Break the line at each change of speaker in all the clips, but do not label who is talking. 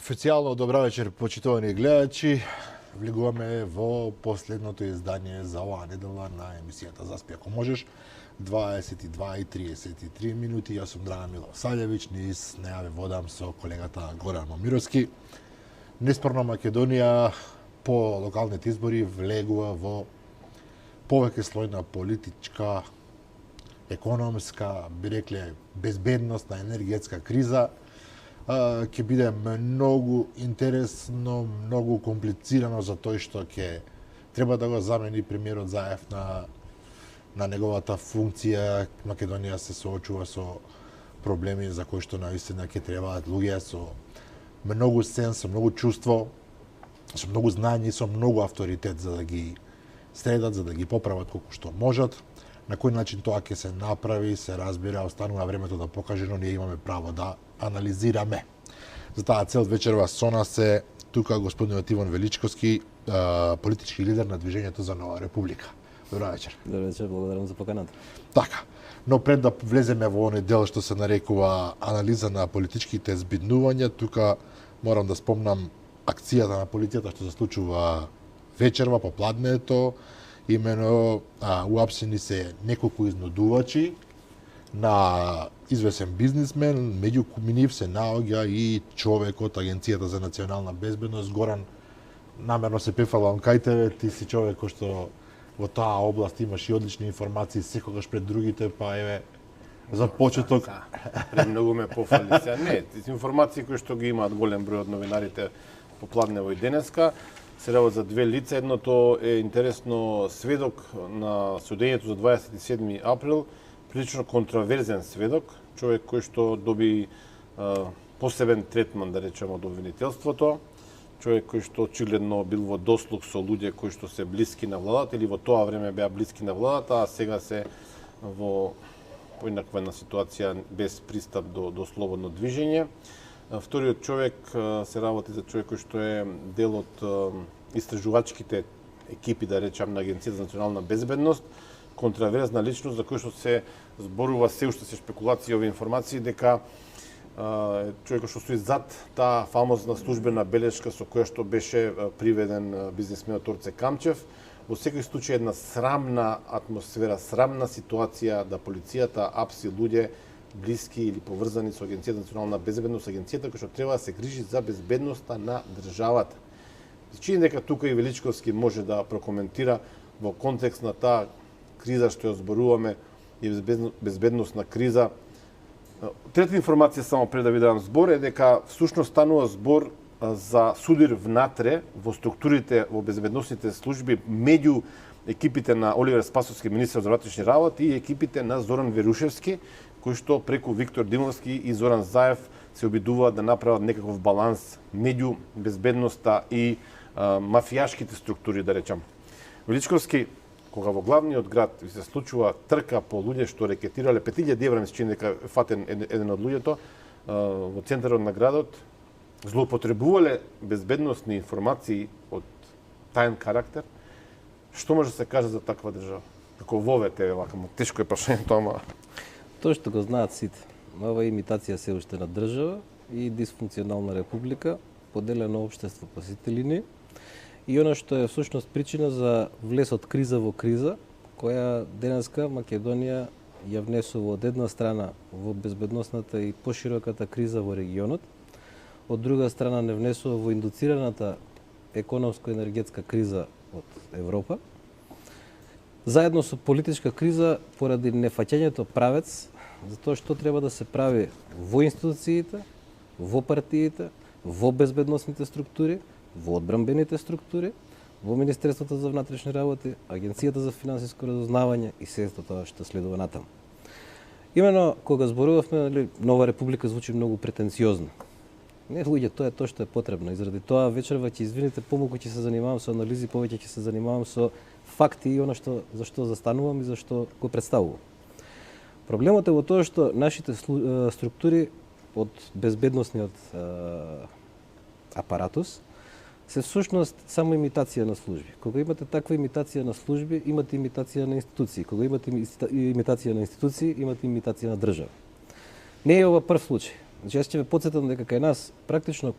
Официјално добра вечер, почитувани гледачи. Влегуваме во последното издание за оваа недела на емисијата Заспи ако можеш. 22:33 минути. Јас сум Драган Милосављевиć, низ најаве водам со колегата Горан Момировски. Неспорно Македонија по локалните избори влегува во повеќе слојна политичка, економска, би рекле безбедностна енергетска криза. Ќе биде многу интересно, многу комплицирано за тој што ќе треба да го замени премиерот Заев на неговата функција. Македонија се соочува со проблеми за кои што наистина ќе требаат луѓе со многу сенс, со многу чувство, со многу знаење и со многу авторитет за да ги средат, за да ги поправат колку што можат. На кој начин тоа ќе се направи, се разбира, останува времето да покаже, но ние имаме право да анализираме. За таа цел вечерва со нас е тука господинот Иван Величковски, политички лидер на Движењето за нова република. Добра вечер.
Добра вечер, благодарам за поканата.
Така, но пред да влеземе во оној дел што се нарекува анализа на политичките збиднувања, тука морам да спомнам акцијата на полицијата што се случува вечерва по пладнето. Имено уапсени се неколку изнудувачи на извесен бизнисмен, меѓу нив се наоѓа и човек од Агенцијата за национална безбедност. Горан, намерно се префалам кај тебе, ти си човек кој што во таа област имаш и одлични информации секогаш пред другите, па еве за почеток.
Премногу ме пофали се. Не, информации кои што ги имаат голем број од новинарите по пладнево и денеска. Се работи за две лица. Едното е интересно сведок на судењето за 27 април, прилично контраверзен сведок, човек кој што доби посебен третман, да речеме, од обвинителството, човек кој што очигледно бил во дослуг со луѓе кои што се блиски на владата или во тоа време беа блиски на владата, а сега се во поинаква една ситуација без пристап до слободно движење. Вториот човек се работи за човек кој што е дел од истражувачките екипи, да речам, на Агенцијата за национална безбедност, контраверзна личност за кој што се зборува се уште се спекулации и овие информации дека човекот што стои зад таа фамозна службена белешка со која што беше приведен бизнисменот Орце Камчев. Во секој случај една срамна атмосфера, срамна ситуација да полицијата апси луѓе блиски или поврзани со Агенцијата за национална безбедност, агенцијата која што треба да се грижи за безбедноста на државата. Чини дека тука и Величковски може да прокоментира во контекст на таа криза што ја зборуваме и безбедносна криза. Трета информација само пред да ви дадам збор е дека всушност станува збор за судир внатре во структурите во безбедносните служби меѓу екипите на Оливер Спасовски, министер за внатрешни работи, и екипите на Зоран Верушевски, кои што преку Виктор Димовски и Зоран Заев се обидуваат да направат некаков баланс меѓу безбедноста и мафијашките структури, да речам. Величковски, кога во главниот град ви се случува трка по луѓе што рекетирале 5000 евра, ми се чини дека фатен еден од луѓето во центарот на градот, злоупотребувале безбедносни информации од таен карактер, што може да се каже за таква држава? Како вове тебе вака, тешко е прашањето, ама
Тоа што го знаат сите. Ова е имитација се уште на држава и дисфункционална република, поделено општество по сите линии. И она што е всушност причина за влез од криза во криза, која денеска Македонија ја внесува од една страна во безбедносната и пошироката криза во регионот, од друга страна не внесува во индуцираната економско-енергетска криза од Европа, заедно со политичка криза поради нефаќањето правец за тоа што треба да се прави во институциите, во партиите, во безбедносните структури, во одбранбените структури, во Министерството за внатрешни работи, Агенцијата за финансиско разузнавање и сето тоа што следува натаму. Имено кога зборувавме, нова република звучи многу претенциозно. Не, луѓе, тоа е тоа што е потребно. И заради тоа вечерва ќе извините, помалку ќе се занимавам со анализи, повеќе ќе се занимавам со факти и она што за што застанувам и за што го представувам. Проблемот е во тоа што нашите структури од безбедносниот апаратус се всушност само имитација на служби. Кога имате таква имитација на служби, имате имитација на институции. Кога имате имитација на институции, имате имитација на држава. Не е ова прв случај. Значи, јас ќе ве потсетам дека кај нас практично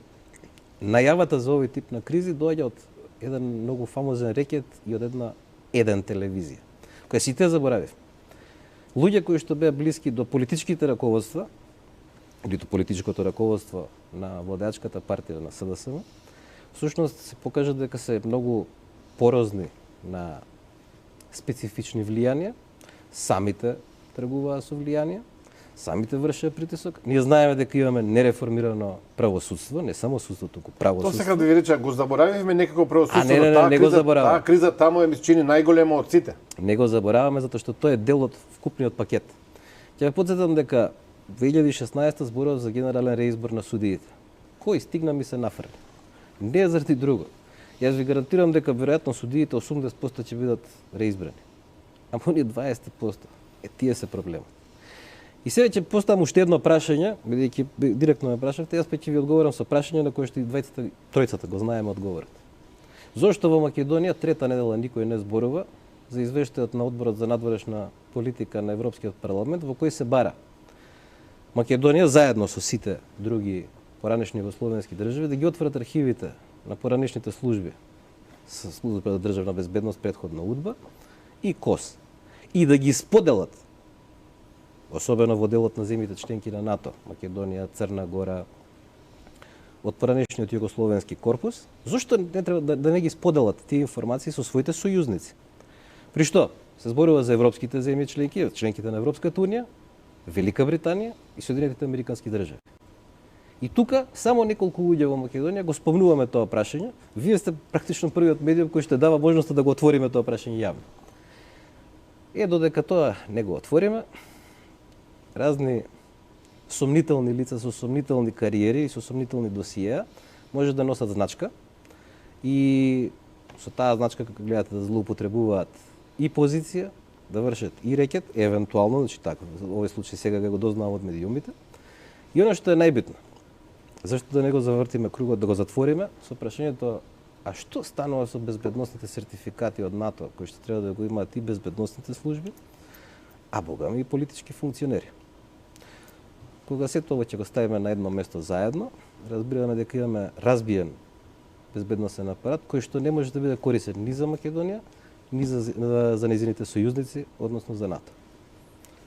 најавата за овој тип на кризи доаѓа од еден многу фамозен рекет и од една еден телевизија, која сите заборавив. Луѓе кои што беа блиски до политичките раководства, или до политичкото раководство на владеачката партија на СДСМ, всушност се покажа дека се многу порозни на специфични влијанија, самите тргуваа со влијанија, самите вршеа притисок. Ние знаеме дека имаме нереформирано правосудство, не само судство, туку правосудство.
Тоа сакам да ви рече, го заборавивме некако правосудство.
Не го забораваме.
Таа криза таму ми се чини најголема од сите.
Не го забораваме затоа што тоа е дел од вкупниот пакет. Ќе ве потсетам дека 2016 зборував за генерален реизбор на судиите. Кој стигна ми се нафрли. Не заради друго. Јас ви гарантирам дека веројатно судиите 80% ќе бидат реизбрани. Ама оние 20%, тие се проблемот. И сега ќе поставам уште едно прашање, бидејќи директно ме прашавте, јас ќе ви одговорам со прашање на кое што и тројцата го знаеме одговорот. Зошто во Македонија трета недела никој не зборува за извештајот на Одборот за надворешна политика на Европскиот парламент во кој се бара Македонија заедно со сите други поранешни југословенски држави да ги отворат архивите на поранешните служби, со служба за државна безбедност, претходна УДБА и КОС, и да ги споделат, особено во делот на земјите членки на НАТО, Македонија, Црна Гора, од поранешниот југословенски корпус, зошто не треба да не ги споделат тие информации со своите сојузници? При што? Се зборува за европските земји членки, членките на Европската унија, Велика Британија и Соединетите американски држави. И тука само неколку луѓе во Македонија го спомнуваме тоа прашање. Вие сте практично првиот медиум кој што дава можноста да го отвориме тоа прашање јавно. Додека тоа не го отвориме, разни сомнителни лица со сомнителни кариери и со сомнителни досиеа може да носат значка и со таа значка, како гледате, да злоупотребуваат и позиција, да вршат и рекет, евентуално, значи така, во овој случај сега го дознавам од медиумите. И оно што е најбитно, зашто да не го завртиме кругот, да го затвориме со прашањето, а што станува со безбедносните сертификати од НАТО, кои што треба да го имаат и безбедносните служби, а богами и политички функционери. Кога сето ова ќе го ставиме на едно место заедно, разбираме дека имаме разбиен безбедносен апарат кој што не може да биде корисен ни за Македонија, ни за нејзините сојузници, односно за НАТО.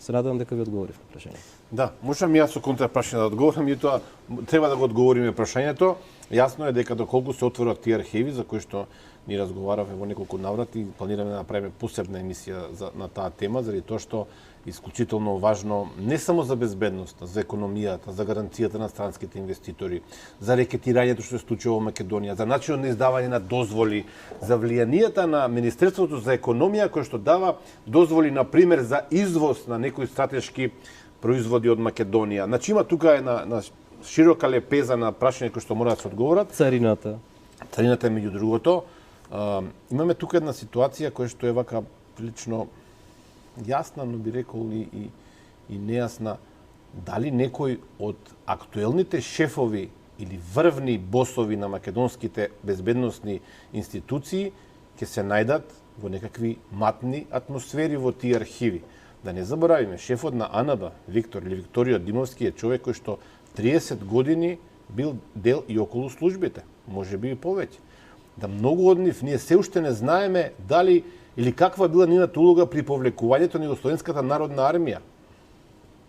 Се надевам дека ви одговорив на прашањето.
Да, можам и јас со контра прашање да одговорам, и тоа треба да го одговориме прашањето. Јасно е дека доколку се отворат тие архиви за кои што ни разговаравме во неколку наврати, планираме да направиме посебна емисија на таа тема, заради тоа што исклучително важно не само за безбедноста, за економијата, за гаранцијата на странските инвеститори, за рекетирањето што се случува во Македонија, за начинот на издавање на дозволи, за влијанијата на Министерството за економија кој што дава дозволи на пример за извоз на некои стратешки производи од Македонија. Значи има тука на широка лепеза на прашања кои што мора да се одговорат.
Царината
е меѓу другото. Имаме тука една ситуација која што е вака прилично јасна, но би рекол и нејасна. Дали некој од актуелните шефови или врвни босови на македонските безбедносни институции ќе се најдат во некакви матни атмосфери во тие архиви? Да не заборавиме, шефот на АНБ, Викторио Димовски, е човек кој што 30 години бил дел и околу службите, може би и повеќе. Да многу од нив ние се уште не знаеме дали или каква била нивната улога при повлекувањето на Југословенската народна армија.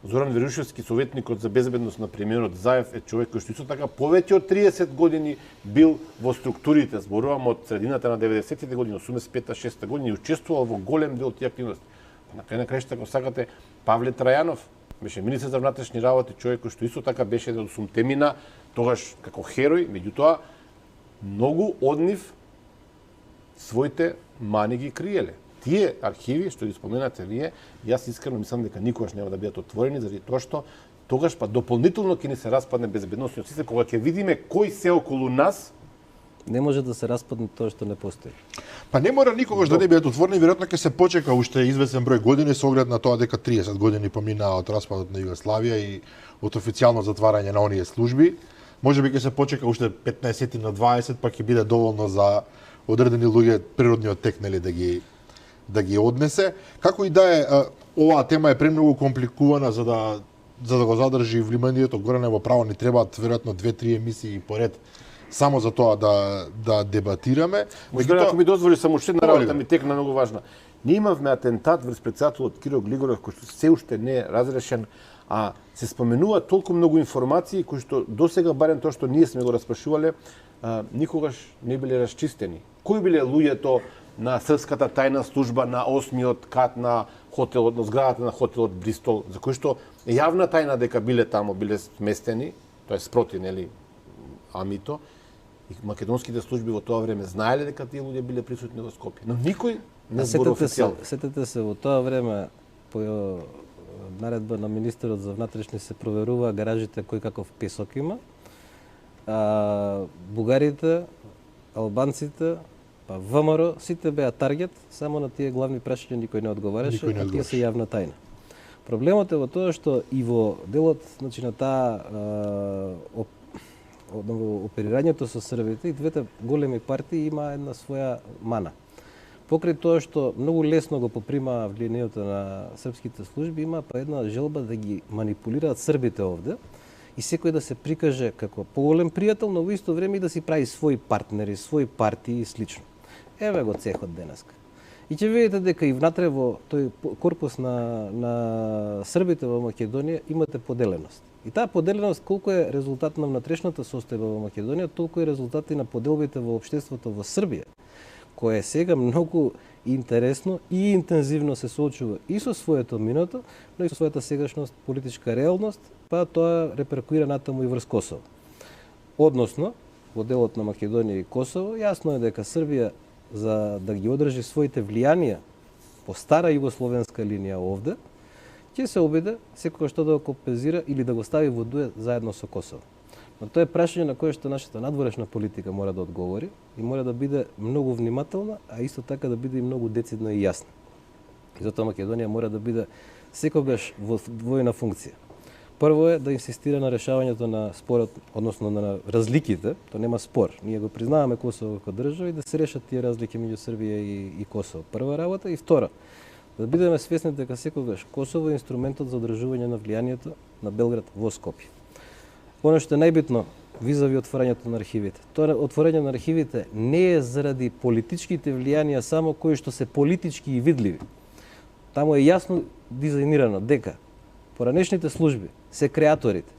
Зоран Верушевски, советникот за безбедност на премиерот Заев, е човек кој што исто така повеќе од 30 години бил во структурите, зборувам од средината на 90-тите години, 85-6 години, и учествувал во голем дел тие активности. На крај на крајшта, ако сакате, Павле Трајанов беше министер за внатрешни работи, човек кој што исто така беше од сумтемина, тогаш како херој, меѓутоа многу од нив своите мани ги криеле. Тие архиви што ги споменате вие, јас искрено мислам дека никогаш нема да бидат отворени, заради тоа што тогаш па дополнително ќе ни се распадне безбедносниот систем, кога ќе видиме кој се околу нас.
Не може да се распадне тоа што не постои.
Па не мора никогаш да не бидат отворени, веројатно ќе се почека уште известен број години со оглед на тоа дека 30 години поминаа од распадот на Југославија и од официјално затварање на оние служби. Може би ќе се почека уште 15 на 20, па ќе биде доволно за одредени луѓе природниот тек, нели, да ги однесе. Како и да е, оваа тема е премногу компликувана за да го задржи вниманието горе во право, ни требаат веројатно 2-3 емисии поред само за тоа да дебатираме.
Меѓутоа, ако ми дозволи само уште една работа
Добре.
ми текна многу важна. Ние имавме атентат врз претседателот Киро Глигоров кој што се уште не е разрешен, а се споменува толку многу информации кои што досега барем тоа што ние сме го распрашувале, никогаш не биле расчистени. Кои биле луѓето на српската тајна служба на 8-миот кат на хотелот, на зградата на хотелот Бристол, за кои што е јавна тајна дека биле таму, биле сместени, тоа е спроти, нели, Амито, и македонските служби во тоа време знаеле дека тие луѓе биле присутни во Скопје. Но никој не зборува официјално.
Сетете се, во тоа време по наредба на министерот за внатрешни се проверува гаражите кој каков песок има. Бугарите, албанците, па ВМРО, сите беа таргет, само на тие главни прашања никој не одговараше, а тие се јавна тајна. Проблемот е во тоа што и во делот, значи, на таа оперирањето со србите, и двете големи партии има една своја мана. Покрај тоа што многу лесно го поприма влијанието на српските служби, има па една желба да ги манипулираат србите овде и секој да се прикаже како поголем пријател, но во исто време и да си прави своји партнери, своји партии и слично. Еве го цехот денеска. И ќе видите дека и внатре во тој корпус на србите во Македонија имате поделеност. И таа поделеност колку е резултат на внатрешната состојба во Македонија, толку е резултат и на поделбите во општеството во Србија, кое сега многу интересно и интензивно се соочува и со своето минато, но и со својата сегашност политичка реалност, па тоа реперкуира натаму и врз Косово. Односно, во делот на Македонија и Косово, јасно е дека Србија за да ги одржи своите влијанија по стара југословенска линија овде, ќе се обиде секогаш што да го компензира или да го стави во дуе заедно со Косово. Но тоа е прашање на кое што нашата надворешна политика мора да одговори и мора да биде многу внимателна, а исто така да биде и многу децидна и јасна. И затоа Македонија мора да биде секогаш во двојна функција. Прво е да инсистира на решавањето на спорот, односно на разликите, тоа нема спор. Ние го признаваме Косово како држава и да се решат тие разлики меѓу Србија и Косово. Прва работа и втора, да бидеме свесни дека секогаш Косово е инструментот за одржување на влијанието на Белград во Скопје. Оно што е најбитно визави отворањето на архивите. Тоа отворање на архивите не е заради политичките влијанија само кои што се политички и видливи. Таму е јасно дизајнирано дека поранешните служби се креаторите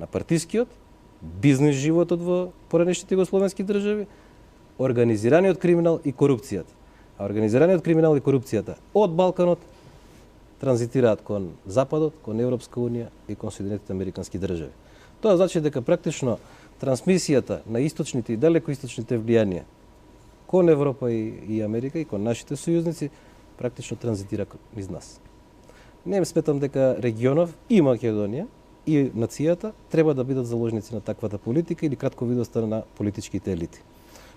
на партискиот, бизнес животот во поранешните југословенски држави, организираниот криминал и корупцијата. А организираниот криминал и корупцијата од Балканот транзитираат кон Западот, кон Европска унија и кон Соединетите американски држави. Тоа значи дека практично трансмисијата на источните и далекоисточните влијанија кон Европа и Америка и кон нашите сојузници практично транзитира низ нас. Не сметам дека регионов и Македонија и нацијата треба да бидат заложници на таквата политика или кратковидоста на политичките елити.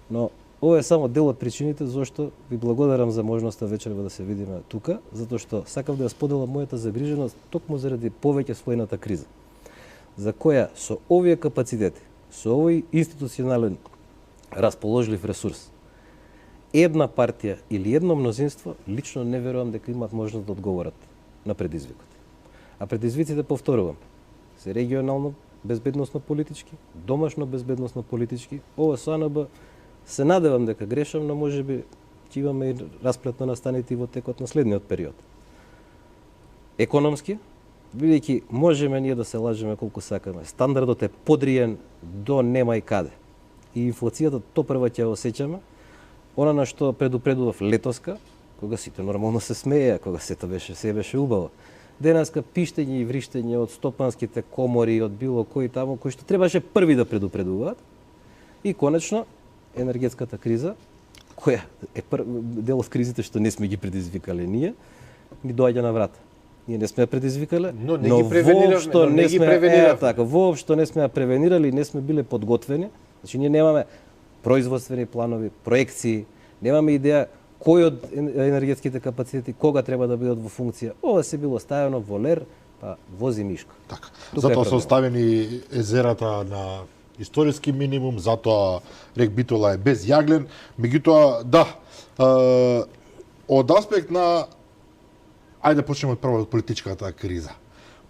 Но ова е само дел од причините зашто ви благодарам за можноста вечерва да се видиме тука, затоа што сакав да ја споделам мојата загриженост токму заради повеќе својната криза, за која со овие капацитети, со овој институционален расположлив ресурс, една партија или едно мнозинство, лично не верувам дека имаат можност да одговорат на предизвикот. А предизвиците, повторувам, се регионално безбедносно политички, домашно безбедносно политички. Ова со АНБ се надевам дека грешам, но можеби ќе имаме и расплет на настаните во текот на следниот период. Економски, бидејќи можеме ние да се лажеме колку сакаме, стандардот е подриен до нема и каде. И инфлацијата топрва ќе осеќаме. Она на што предупредував летоска, кога сите нормално се смееа, кога сето беше убаво. Денеска пиштење и вриштење од стопанските комори, од било кои таму, кои што требаше први да предупредуваат. И конечно, енергетската криза, која е дел од кризите што не сме ги предизвикале ние, ни доаѓа на врата. Ние не сме ја предизвикале,
но не ги превениравме.
Воопшто не сме ја превенирали, не сме биле подготвени. Значи ние немаме производствени планови, проекции, немаме идеја кој од енергетските капацитети кога треба да бидат во функција. Ова се било ставено во лер, па вози мишко.
Така. Затоа се оставени езерата на историски минимум, затоа рек Битола е без јаглен. Меѓутоа, да, од аспект на, ајде почнеме од прво од политичката криза.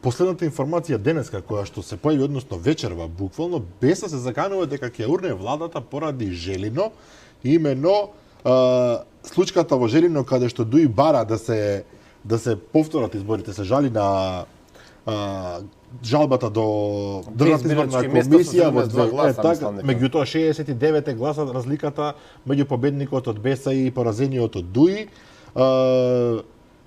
последната информација денеска која што се појави, односно вечерва, буквално Беса се заканува дека ќе урне владата поради Желино, имено случката во Желино каде што Дуи бара да се повторат изборите, се жали на жалбата до Државната изборна комисија во меѓутоа 69 гласа разликата меѓу победникот од Беса и поразениот од Дуи.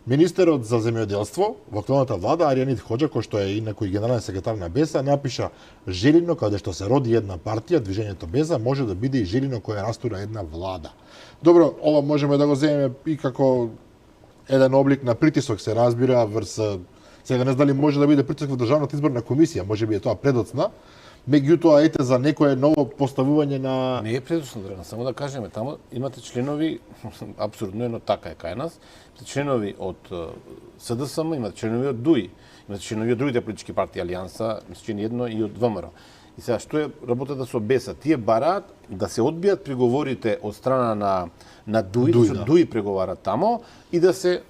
Министерот за земјоделство во актуелната влада Аријанит Хоџа, кој што е инаку и генерален секретар на Беса, напиша Желино каде што се роди една партија, движењето Беса, може да биде и Желино која растура една влада. Добро, ова можеме да го земеме и како еден облик на притисок, се разбира, врз сега не знам дали може да биде притисок во Државната изборна комисија, можеби е тоа предоцна. Меѓутоа, ете, за некое ново поставување на...
Не е предоцна, Драган, само да кажеме, тамо имате членови, апсурдно едно така е кај нас, членови од СДСМ, имате членови од ДУИ, имате членови од другите политички партии, Алијанса, мислам едно и од ВМРО. И сега, што е работата со Беса? Тие бараат да се одбијат приговорите од страна на ДУИ, да. ДУИ преговара тамо, и да се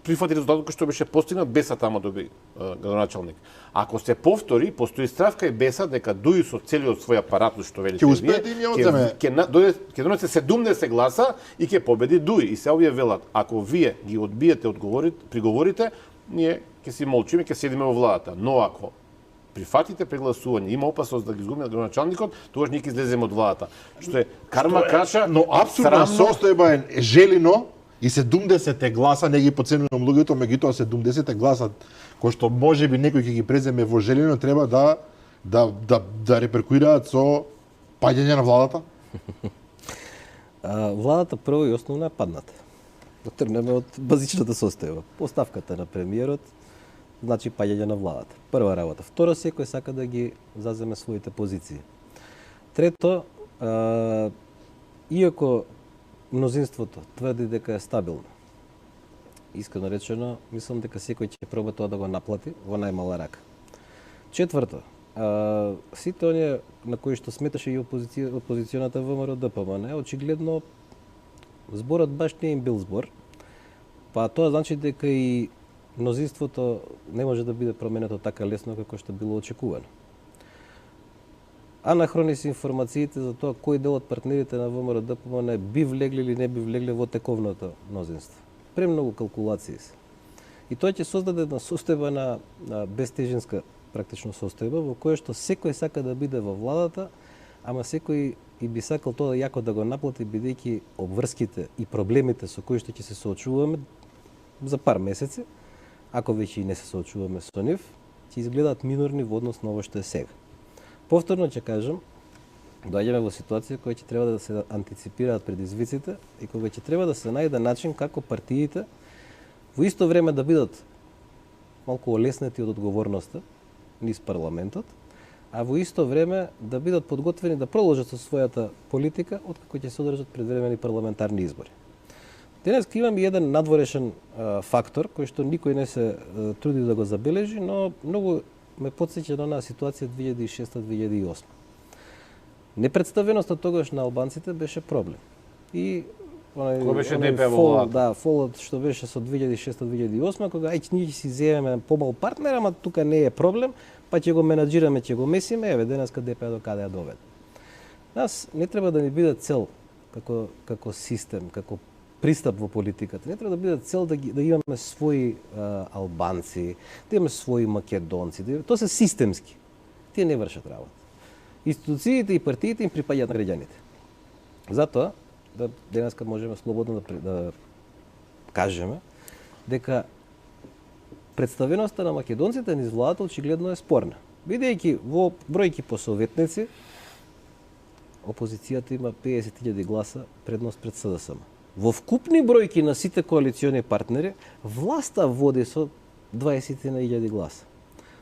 прифати резултатот кој што беше постигнат, Беса тамо доби градоначалник. Ако се повтори, постои страв кај Беса дека Дуи со целиот свој апарат, што велите вие, ќе донесе 70 гласа и ќе победи Дуи. И се овие велат, ако вие ги одбиете приговорите, ние ќе си молчиме, ќе седиме во владата. Но ако прифатите прегласување, има опасност да ги изгубиме градоначалникот, тогаш ние ќе излеземе од владата. Што е карма крача,
но апсурдна состојба е Желино и 70 гласа, не ги подценувам луѓето, меѓутоа 70 гласа кои што можеби некој ќе ги преземе во Желино, треба да реперкуираат со паѓање на владата?
Владата прво и основно е падната. Да тргнеме од базичната состојба. Поставката на премиерот значи паѓање на владата. Прва работа. Второ, секој сака да ги заземе своите позиции. Трето, иако мнозинството тврди дека е стабилно, искрено речено, мислам дека секој ќе проба тоа да го наплати во најмала рака. Четврто, сите оние на кои што сметаше и опозиционата ВМРО ДПМН, очигледно зборот баш не им бил збор, па тоа значи дека и мнозинството не може да биде променето така лесно како што било очекувано. Анахрони се информациите за тоа кој дел од партнерите на ВМРО ДПМН би влегли или не би влегли во тековното мнозинство. Премногу калкулации се. И тоа ќе создаде една состојба на безтежинска практично состојба во која што секој сака да биде во владата, ама секој и би сакал тоа јако да го наплати, бидејќи обврските и проблемите со кои што ќе се соочуваме за пар месеци, ако веќе и не се соочуваме со нив, ќе изгледаат минорни во однос на ово што е сега. Повторно ќе кажам, доаѓаме во ситуација која ќе треба да се антиципираат предизвиците и кога ќе треба да се најде начин како партиите во исто време да бидат малку олеснети од одговорноста низ парламентот, а во исто време да бидат подготвени да продолжат со својата политика откако ќе се одржат предвремени парламентарни избори. Денес имаме еден надворешен фактор кој што никој не се труди да го забележи, но многу ме потсеќа на онаа ситуација 2006-2008. Непредставеноста тогаш на албанците беше проблем. И
кој беше ДП во владата?
Да, фолот што беше со 2006-2008, кога ние ќе си земеме помал партнер, ама тука не е проблем, па ќе го менаџираме, ќе го месиме, еве денеска ДП до каде ја доведе. Нас не треба да ни биде цел како систем, како пристап во политиката. Не треба да биде цел да имаме своји албанци, да имаме своји македонци. Тоа се системски. Тие не вршат работа. Институциите и партиите им припаѓаат на граѓаните. Затоа, денеска можеме слободно да кажеме дека представеноста на македонците низ владата очигледно е спорна. Бидејќи во бројки по советници, опозицијата има 50.000 гласа предност пред СДСМ. Во вкупни бројки на сите коалициони партнери, власта води со 20.000 гласа.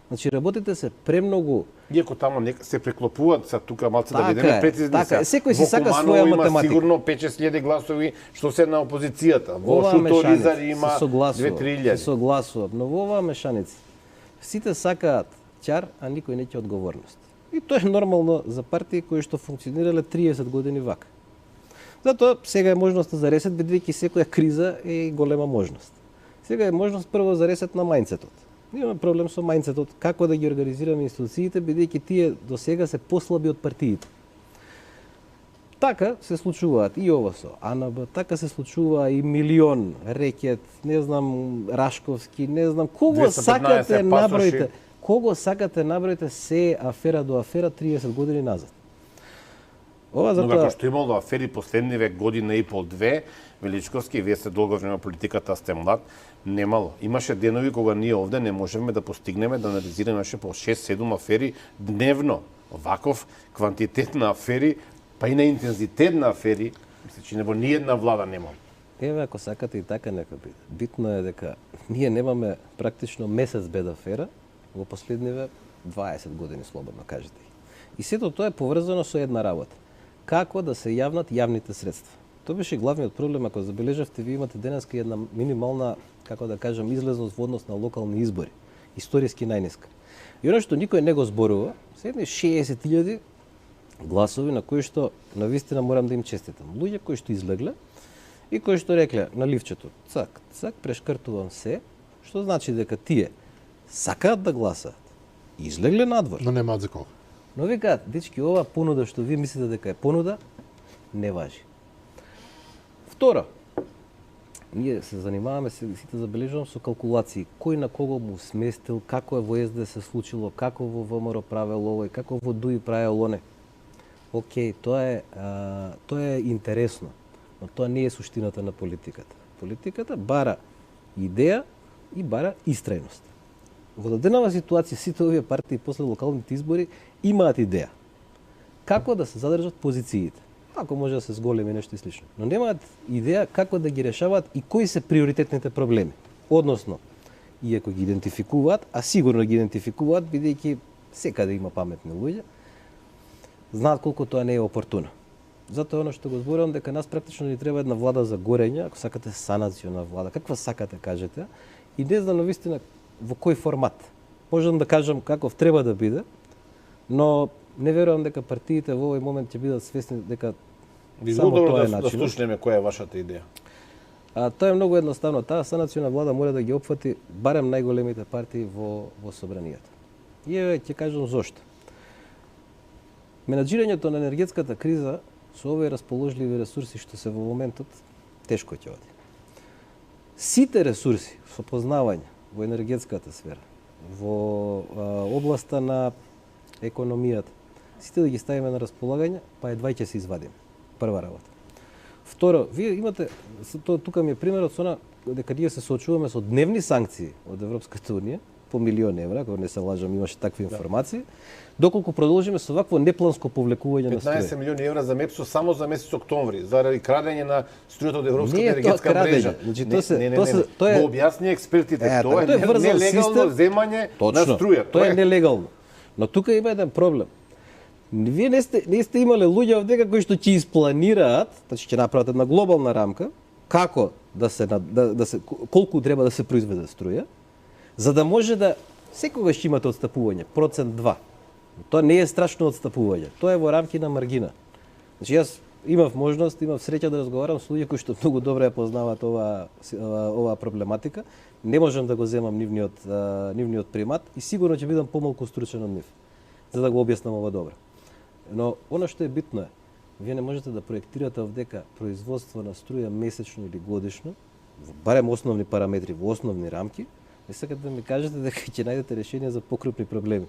Значи, работите се премногу...
Иако тамо се преклопуваат, са тука малце да бидеме прецизни.
Така, секој си сака своја математика.
Има сигурно 5-6.000 гласови што се на опозицијата. Во Шуторизари има 2-3.000.
Се согласувам, но во оваа мешаница сите сакаат ќар, а никој не ќе одговорност. И тоа е нормално за партии кои што функционирале 30 години вака. Затоа сега е можноста за ресет, бидејќи секоја криза е голема можност. Сега е можност прво за ресет на мајндсетот. Имаме проблем со мајндсетот како да ги организираме институциите, бидејќи тие до сега се послаби од партиите. Така се случуваат и ова со АНБ, така се случува и Милион, Рекет, не знам Рашковски, не знам кого сакате наброите. Кого сакате наброите се афера до афера 30 години назад.
Ова затоа... Но како што имало афери последниве година и пол, две, Величковски, вие сте долго време политиката, сте млад, немало. Имаше денови кога ние овде не можеме да постигнеме, да анализираме по 6-7 афери дневно. Ваков квантитет на афери, па и на интензитет на афери, мисля, че во ни една влада нема.
Еве, ако сакате и така нека биде. Битно е дека ние немаме практично месец без афера во последниве 20 години, слободно кажете. И сето тоа е поврзано со една работа. Како да се јавнат јавните средства. Тоа беше главниот проблем, ако забележавте, ви имате денеска една минимална, како да кажам, излезност во однос на локални избори. Историски најниска. И оно што никој не го зборува, се едни 60.000 гласови на кои што навистина морам да им честитам. Луѓе кои што излегле и кои што рекле на ливчето, цак, цак, прешкртувам се, што значи дека тие сакаат да гласаат. Излегле надвор.
Но немаат за кого.
Но викаат, дечки, ова понуда што вие мислите дека е понуда, не важи. Второ, ние се занимаваме, сите забележувам, со калкулации. Кој на кого му сместил, како е во СД се случило, како во ВМРО правел овој, како во ДУИ правел оне. Океј, тоа е интересно, но тоа не е суштината на политиката. Политиката бара идеја и бара истрајност. Во даденава ситуација сите овие партии после локалните избори имаат идеја како да се задржат позициите. Ако може да се зголеми нешто и слично. Но немаат идеја како да ги решаваат и кои се приоритетните проблеми. Односно, иако ги идентификуваат, а сигурно ги идентификуваат, бидејќи секаде има паметни луѓе, знаат колку тоа не е опортуно. Затоа оно што го зборувам дека нас практично ни треба една влада за горење, ако сакате санациона влада, каква сакате кажете, и не знам навистина во кој формат. Можам да кажам каков треба да биде, но не верувам дека партиите во овој момент ќе бидат свесни дека само тоа е начинот.
Да слушнеме која е вашата идеја.
Тоа е многу едноставно. Таа санациона влада мора да ги опфати барем најголемите партии во собранието. И еве ќе кажам зошто. Менаџирањето на енергетската криза со овие расположливи ресурси што се во моментот тешко ќе оди. Сите ресурси со познавање во енергетската сфера, во областа на економијата, сите да ги ставиме на располагање, па едва ќе се извадиме. Прва работа. Второ, вие имате, тука ми е примерот со она дека ние се соочуваме со дневни санкции од Европската унија, по милион евра, ако не се лажам, имаше такви информации, доколку продолжиме со вакво непланско повлекување на струја.
15 милиони евра за МЕПСО само за месец октомври, заради крадење на струјата од Европската енергетска мрежа.
Значи,
тоа е објасни експертите, тоа е нелегално земање на струја.
Тоа е нелегално. Но тука има еден проблем. Вие не сте имале луѓе овдека кои што ќе испланираат, значи ќе направат една глобална рамка, како да се колку треба да се произведе струја, за да може да секогаш имате отстапување, 2%. Тоа не е страшно отстапување, тоа е во рамки на маргина. Значи јас имав можност, имав среќа да разговарам со луѓе кои што многу добро ја познаваат оваа проблематика. Не можам да го земам нивниот примат и сигурно ќе бидам помалку стручен од нив, за да го објаснам ова добро. Но она што е битно е, вие не можете да проектирате овдека производство на струја месечно или годишно, барем основни параметри, во основни рамки, не сакате да ми кажете дека ќе најдете решение за покрупни проблеми.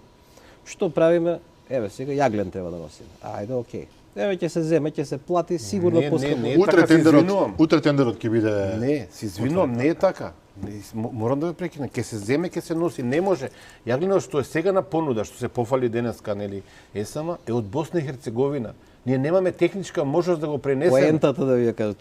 Што правиме? Еве, сега јаглен треба да носиме. Ајде, окей. Еве ќе се земе, ќе се плати, сигурно поскапо.
Утре тендерот ќе биде.
Не, се извинувам, не е така. Морам да ве прекинам. Ќе се земе, ќе се носи, не може. Јаглено што е сега на понуда, што се пофали денеска, нели, ЕСАМА, е од Босна и Херцеговина. Ние немаме техничка можност да го пренесеме.
Поентата да ви ја кажам,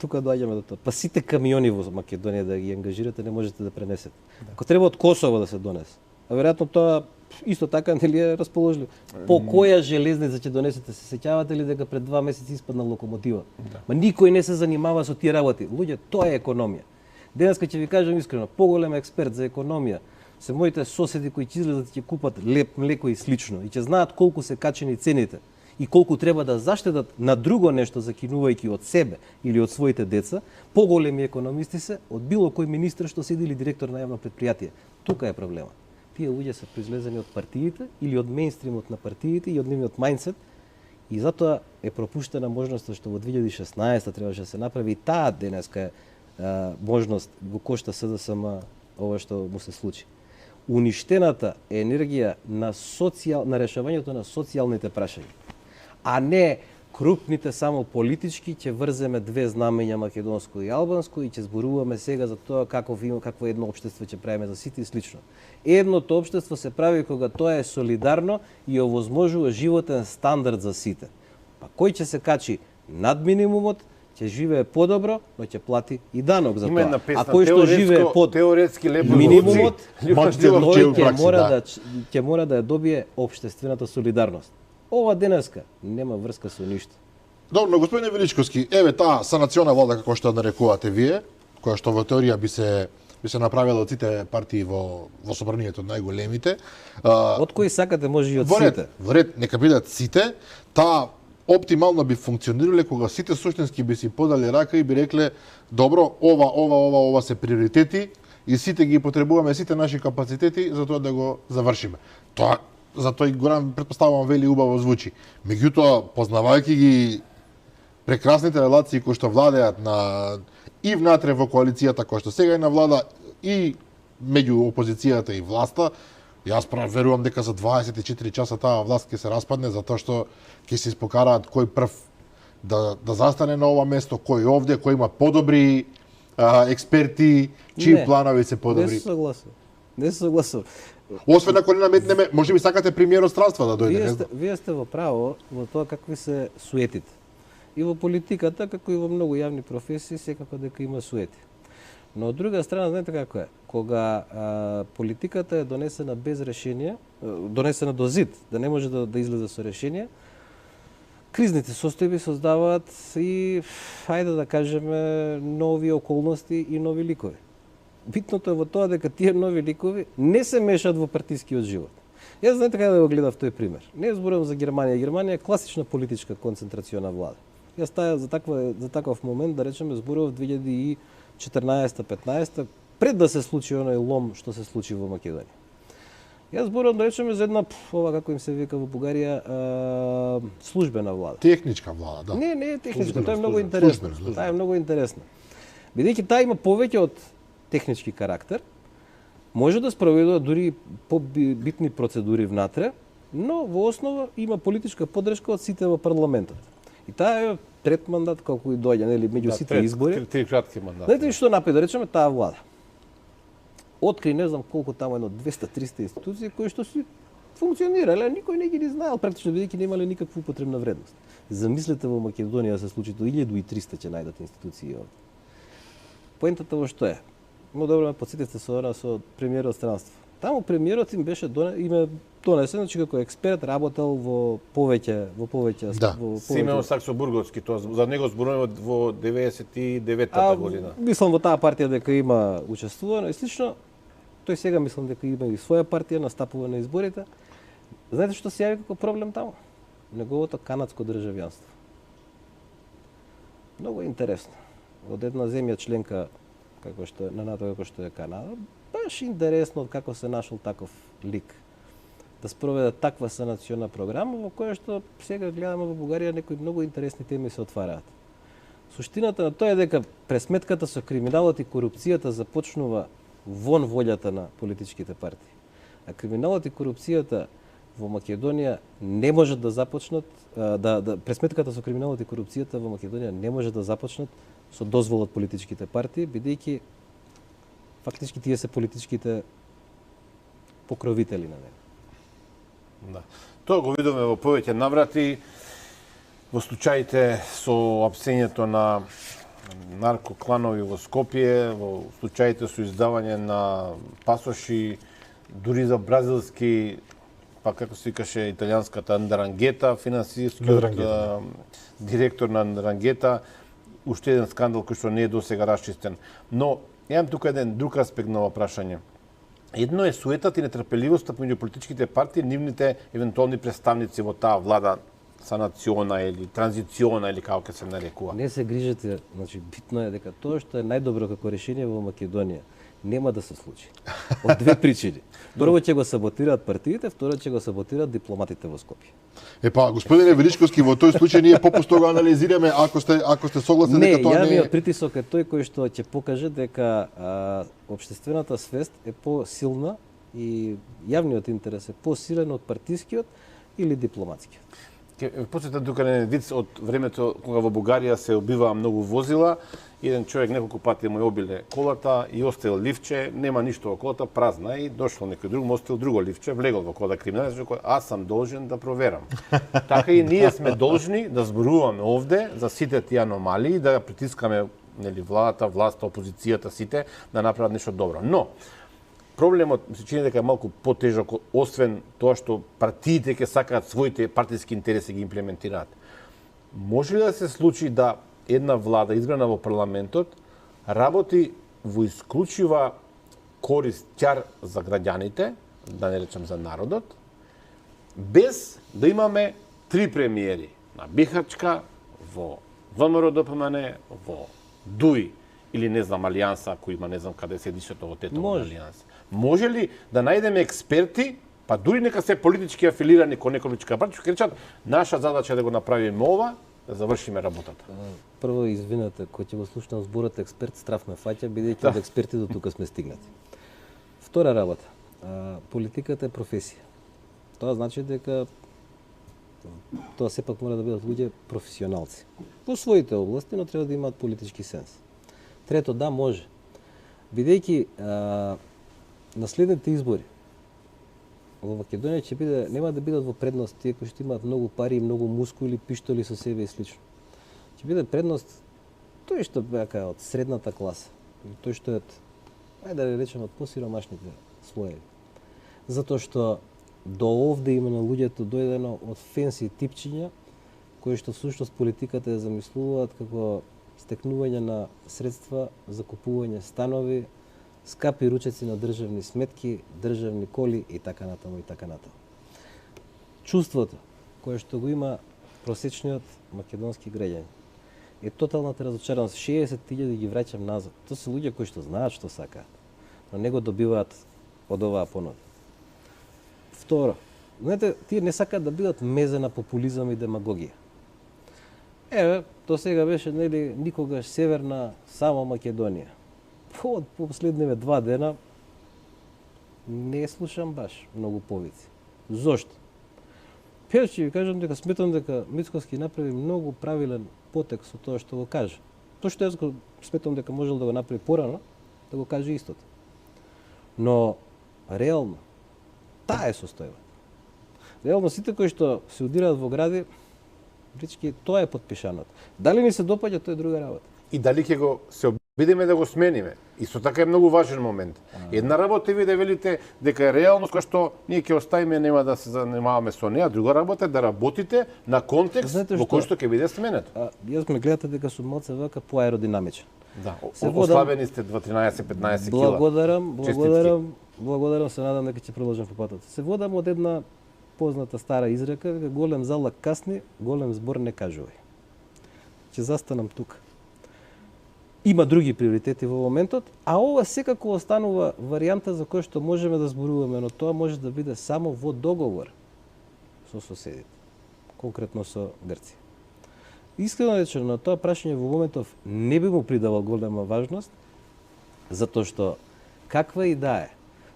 тука доаѓаме до тоа. Па сите камиони во Македонија да ги ангажирате не можете да пренесете. Ако треба од Косово да се донесе. А веројатно тоа исто така нели е расположливо. По која железница ќе донесете? Се сеќавате ли дека пред 2 месеци испадна локомотива? Да. Ма никој не се занимава со тие работи. Луѓе, тоа е економија. Денеска ќе ви кажам искрено, поголем експерт за економија се моите соседи кои ќе излезат и ќе купат леп, млеко и слично и ќе знаат колку се качени цените и колку треба да заштедат на друго нешто закинувајќи од себе или од своите деца, поголеми економисти се од било кој министр што седи или директор на јавно предпријатие. Тука е проблемот. Тие луѓе се произлезени од партиите или од мејнстримот на партиите и од нивниот мајндсет, и затоа е пропуштена можноста што во 2016 требаше да се направи, и таа денеска можност го кошта СДСМ ова што му се случи. Уништената енергија на решавањето на социјалните прашања, а не крупните само политички, ќе врземе две знамења македонско и албанско и ќе зборуваме сега за тоа какво едно општество ќе правиме за сите и слично. Едното општество се прави кога тоа е солидарно и овозможува животен стандард за сите. Па кој ќе се качи над минимумот, ќе живее подобро, но ќе плати и данок за тоа. А кој што живее под минимумот, ќе мора да ја добие општествената солидарност. Ова денеска нема врска со ништо.
Добро, но господине Величковски, еве таа санационална влада како што нарекувате вие, која што во теорија би се направила од сите партии во собранието најголемите.
Од кои сакате може и од сите.
Во ред, нека бидат сите, таа оптимално би функционирале кога сите суштински би си подали рака и би рекле добро, ова се приоритети и сите ги потребуваме сите наши капацитети за тоа да го завршиме. Тоа затоа и Горан претпоставувам вели убаво звучи. Меѓутоа, познавајќи ги прекрасните релации кои што владеат и внатре во коалицијата која што сега е на влада и меѓу опозицијата и власта, јас верувам дека за 24 часа таа власт ќе се распадне затоа што ќе се испокараат кој прв да застане на ова место, кој овде, кој има подобри експерти, чии планови се подобри.
Не се согласувам.
Освен ако не наметнеме, може би сакате премиер од странства да дојде.
Вие сте во право во тоа какви се суетите. И во политиката, како и во многу јавни професии, секако дека има суети. Но од друга страна, знаете како е? Кога политиката е донесена без решение, донесена до зид, да не може да излезе со решение, кризните состојби создаваат и, хајде да кажеме, нови околности и нови ликови. Битното е во тоа дека тие нови ликови не се мешаат во партискиот живот. Јас знаете каде да го гледав тој пример. Не зборувам за Германија. Германија е класична политичка концентрациона влада. Јас за таков момент, да речеме, зборував 2014-15, пред да се случи оној лом што се случи во Македонија. Јас зборувам, да речеме, за една, ова како им се вика во Бугарија, службена влада.
Техничка влада, да.
Не е техничка, тоа е многу интересно. Таа е многу интересна. Бидејќи таа има повеќе од технички карактер, може да спроведува дури побитни процедури внатре, но во основа има политичка поддршка од сите во парламентот. И таа е трет мандат колку и доаѓа, нели, меѓу сите избори.
Три кратки мандати.
Знаете што направи, да речеме, таа влада? Откри не знам колку таму едно 200-300 институции кои што си функционирале, никој не ги знаел практично бидејќи немале никаква употребна вредност. Замислете во Македонија се случи до 1300 ќе најдат институции овде. Поентата во што е? Но добро ме подсетите со премиерот странство. Таму премиерот им беше донесен, значи како експерт работел во повеќе
Симеон Саксо-Бурговски, тоа за него зборуваме во 99-та година.
Мислам во таа партија дека има учествувано и слично. Тој сега мислам дека има и своја партија, настапува на изборите. Знаете што се јави како проблем таму? Неговото канадско државјанство. Многу интересно. Од една земја членка како што на НАТО како што е Канада, баш интересно како се нашол таков лик да спроведе таква санациона програма во која што сега гледаме во Бугарија некои многу интересни теми се отвараат. Суштината на тоа е дека пресметката со криминалот и корупцијата започнува вон волјата на политичките партии. А криминалот и корупцијата во Македонија не можат да започнат пресметката со криминалот и корупцијата во Македонија не може да започнат со дозвола од политичките партии, бидејќи фактички тие се политичките покровители на него.
Да. Тоа го видовме во повеќе наврати во случаите со апсењето на наркокланови во Скопје, во случаите со издавање на пасоши, дури за бразилски, па како се викаше италијанската Ндрангета, финансискиот директор на Ндрангета, уште еден скандал кој што не е досега расчистен. Но имам тука еден друг аспект на ова прашање. Едно е суетата и нетрпеливоста меѓу политичките партии, нивните евентуални представници во таа влада санациона или транзициона или како ќе се нарекува.
Не се грижете, значи битно е дека тоа што е најдобро како решение во Македонија нема да се случи. Од две причини. Прво ќе го саботираат партиите, второ ќе го саботираат дипломатите во Скопје.
Господине Величковски, во тој случај ние попусто го анализираме ако сте согласни дека тоа не е.
Јавниот притисок е тој кој што ќе покаже дека општествената свест е посилна и јавниот интерес е посилен од партискиот или дипломатскиот.
Ќе потсетам тука на виц од времето кога во Бугарија се обиваа многу возила. Еден човек неколку пати му обиле колата и оставил ливче, нема ништо во колата, празна и дошло некој друг, му оставил друго ливче, влегол во колата криминалец, рекол аз сам должен да проверам. Така и ние сме должни да зборуваме овде за сите тие аномалии, да притискаме нели владата, власта, опозицијата, сите да направат нешто добро. Но проблемот се чини дека е малку потежок, освен тоа што партиите ќе сакаат своите партиски интереси ги имплементираат. Може ли да се случи да една влада избрана во парламентот работи во исклучива корист ќар за граѓаните, да не речем за народот, без да имаме три премиери на Бихачка, во ВМРО-ДПМН, во ДУИ или не знам Алијанса, кој има не знам каде седишето во Тетово Алијанса. Може ли да најдеме експерти, па дури нека се политички афилирани кон некоја политичка партија, ќе речат наша задача е да го направиме ова, да завршиме работата.
Прво, извинете, кој ќе го слушнам зборот експерт, страв ме фаќа, бидејќи од експерти до тука сме стигнати. Втора работа. Политиката е професија. Тоа значи дека тоа сепак мора да бидат луѓе професионалци. Во своите области, но треба да имаат политички сенс. Трето, да, може. Бидејќи на следните избори во Македонија ќе биде, нема да бидат во предност тие кои што имаат многу пари и многу мускули, пиштоли со себе и слично. Ќе биде предност тој што беа од средната класа, тој што е, ајде да речеме, од посиромашните слоеви. Затоа што до овде именно луѓето дојдено од фенси типчиња, кои што всушност политиката ја замислуваат како стекнување на средства за купување станови, скапи ручеци на државни сметки, државни коли и така натаму и така натаму. Чувството кое што го има просечниот македонски граѓанин е тоталната разочараност. 60.000 ги враќам назад. Тоа се луѓе кои што знаат што сакаат, но не го добиваат од оваа понуда. Второ, знаете, тие не сакаат да бидат мезе на популизам и демагогија. Еве, до сега беше нели никогаш северна само Македонија. По последниве 2 дена не слушам баш многу повици. Зошто? Перш ќе ви кажам дека сметам дека Мицкоски направи многу правилен потек со тоа што го кажа. Тоа што јас го сметам дека можел да го направи порано, да го каже истото. Но реално таа е состојбата. Реално сите кои што се удираат во гради, речки тоа е подпишаното. Дали ни се допаѓа, тоа е друга работа.
И дали ќе го се обидеме да го смениме. Исто така е многу важен момент. Една работа ви да велите дека е реалност која што ние ќе оставиме, нема да се занимаваме со неа, друга работа е да работите на контекст во кој што ќе биде сменето.
Јас ме гледате дека сум малце вака поаеродинамичен.
Да, ослабени сте 13-15 кила.
Благодарам, се надам дека ќе продолжам по патот. Се водам од една позната стара изрека, дека голем залак касни, голем збор не кажувај. Ќе застанам тука. Има други приоритети во моментот, а ова секако останува варијанта за која што можеме да зборуваме, но тоа може да биде само во договор со соседите, конкретно со Грција. Искрено речено, на тоа прашање во моментов не би му придавал голема важност, затоа што каква и да е,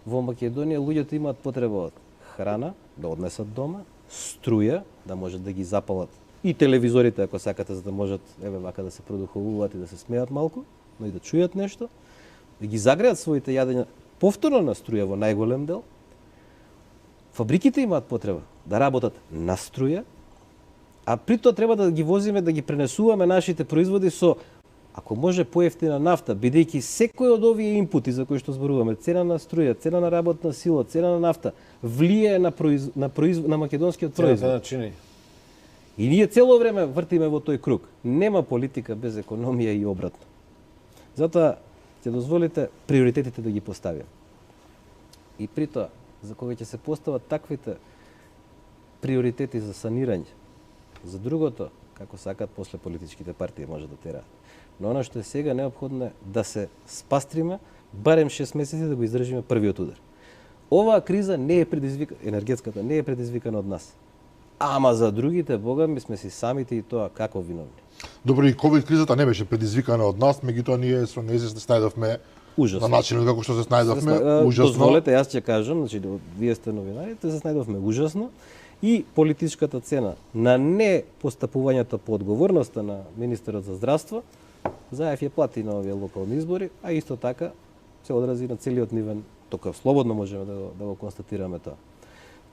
во Македонија луѓето имаат потреба од храна, да однесат дома, струја, да можат да ги запалат и телевизорите, ако сакате, за да можат еве вака да се продуховуваат и да се смеат малку, но и да чујат нешто, да ги загреат своите јадења повторно на струја во најголем дел. Фабриките имаат потреба да работат на струја, а при тоа треба да ги возиме, да ги пренесуваме нашите производи со, ако може, поевтина нафта, бидејќи секој од овие инпути за кои што зборуваме, цена на струја, цена на работна сила, цена на нафта, влијае на македонскиот производ. И ние цело време вртиме во тој круг. Нема политика без економија и обратно. Затоа ќе дозволите приоритетите да ги поставим. И при тоа, за кога ќе се постават таквите приоритети за санирање, За другото, како сакат после политичките партии може да тераат. Но она што е сега неопходно е да се спастриме барем 6 месеци да го издржиме првиот удар. Оваа криза не е енергетската не е предизвикана од нас. Ама за другите, бога ми сме си самите и тоа како виновни.
Добро, и ковид кризата не беше предизвикана од нас, меѓутоа ние со нејзе се снајдовме
Ужасно.
на начинот како што се снајдовме, ужасно.
Дозволете, јас ќе кажам, значи вие сте новинарите, се снајдовме ужасно и политичката цена на не постапувањето по одговорноста на министерот за здравство, Заев ја плати на овие локални избори, а исто така се одрази на целиот нивен, тока слободно можеме да го констатираме тоа.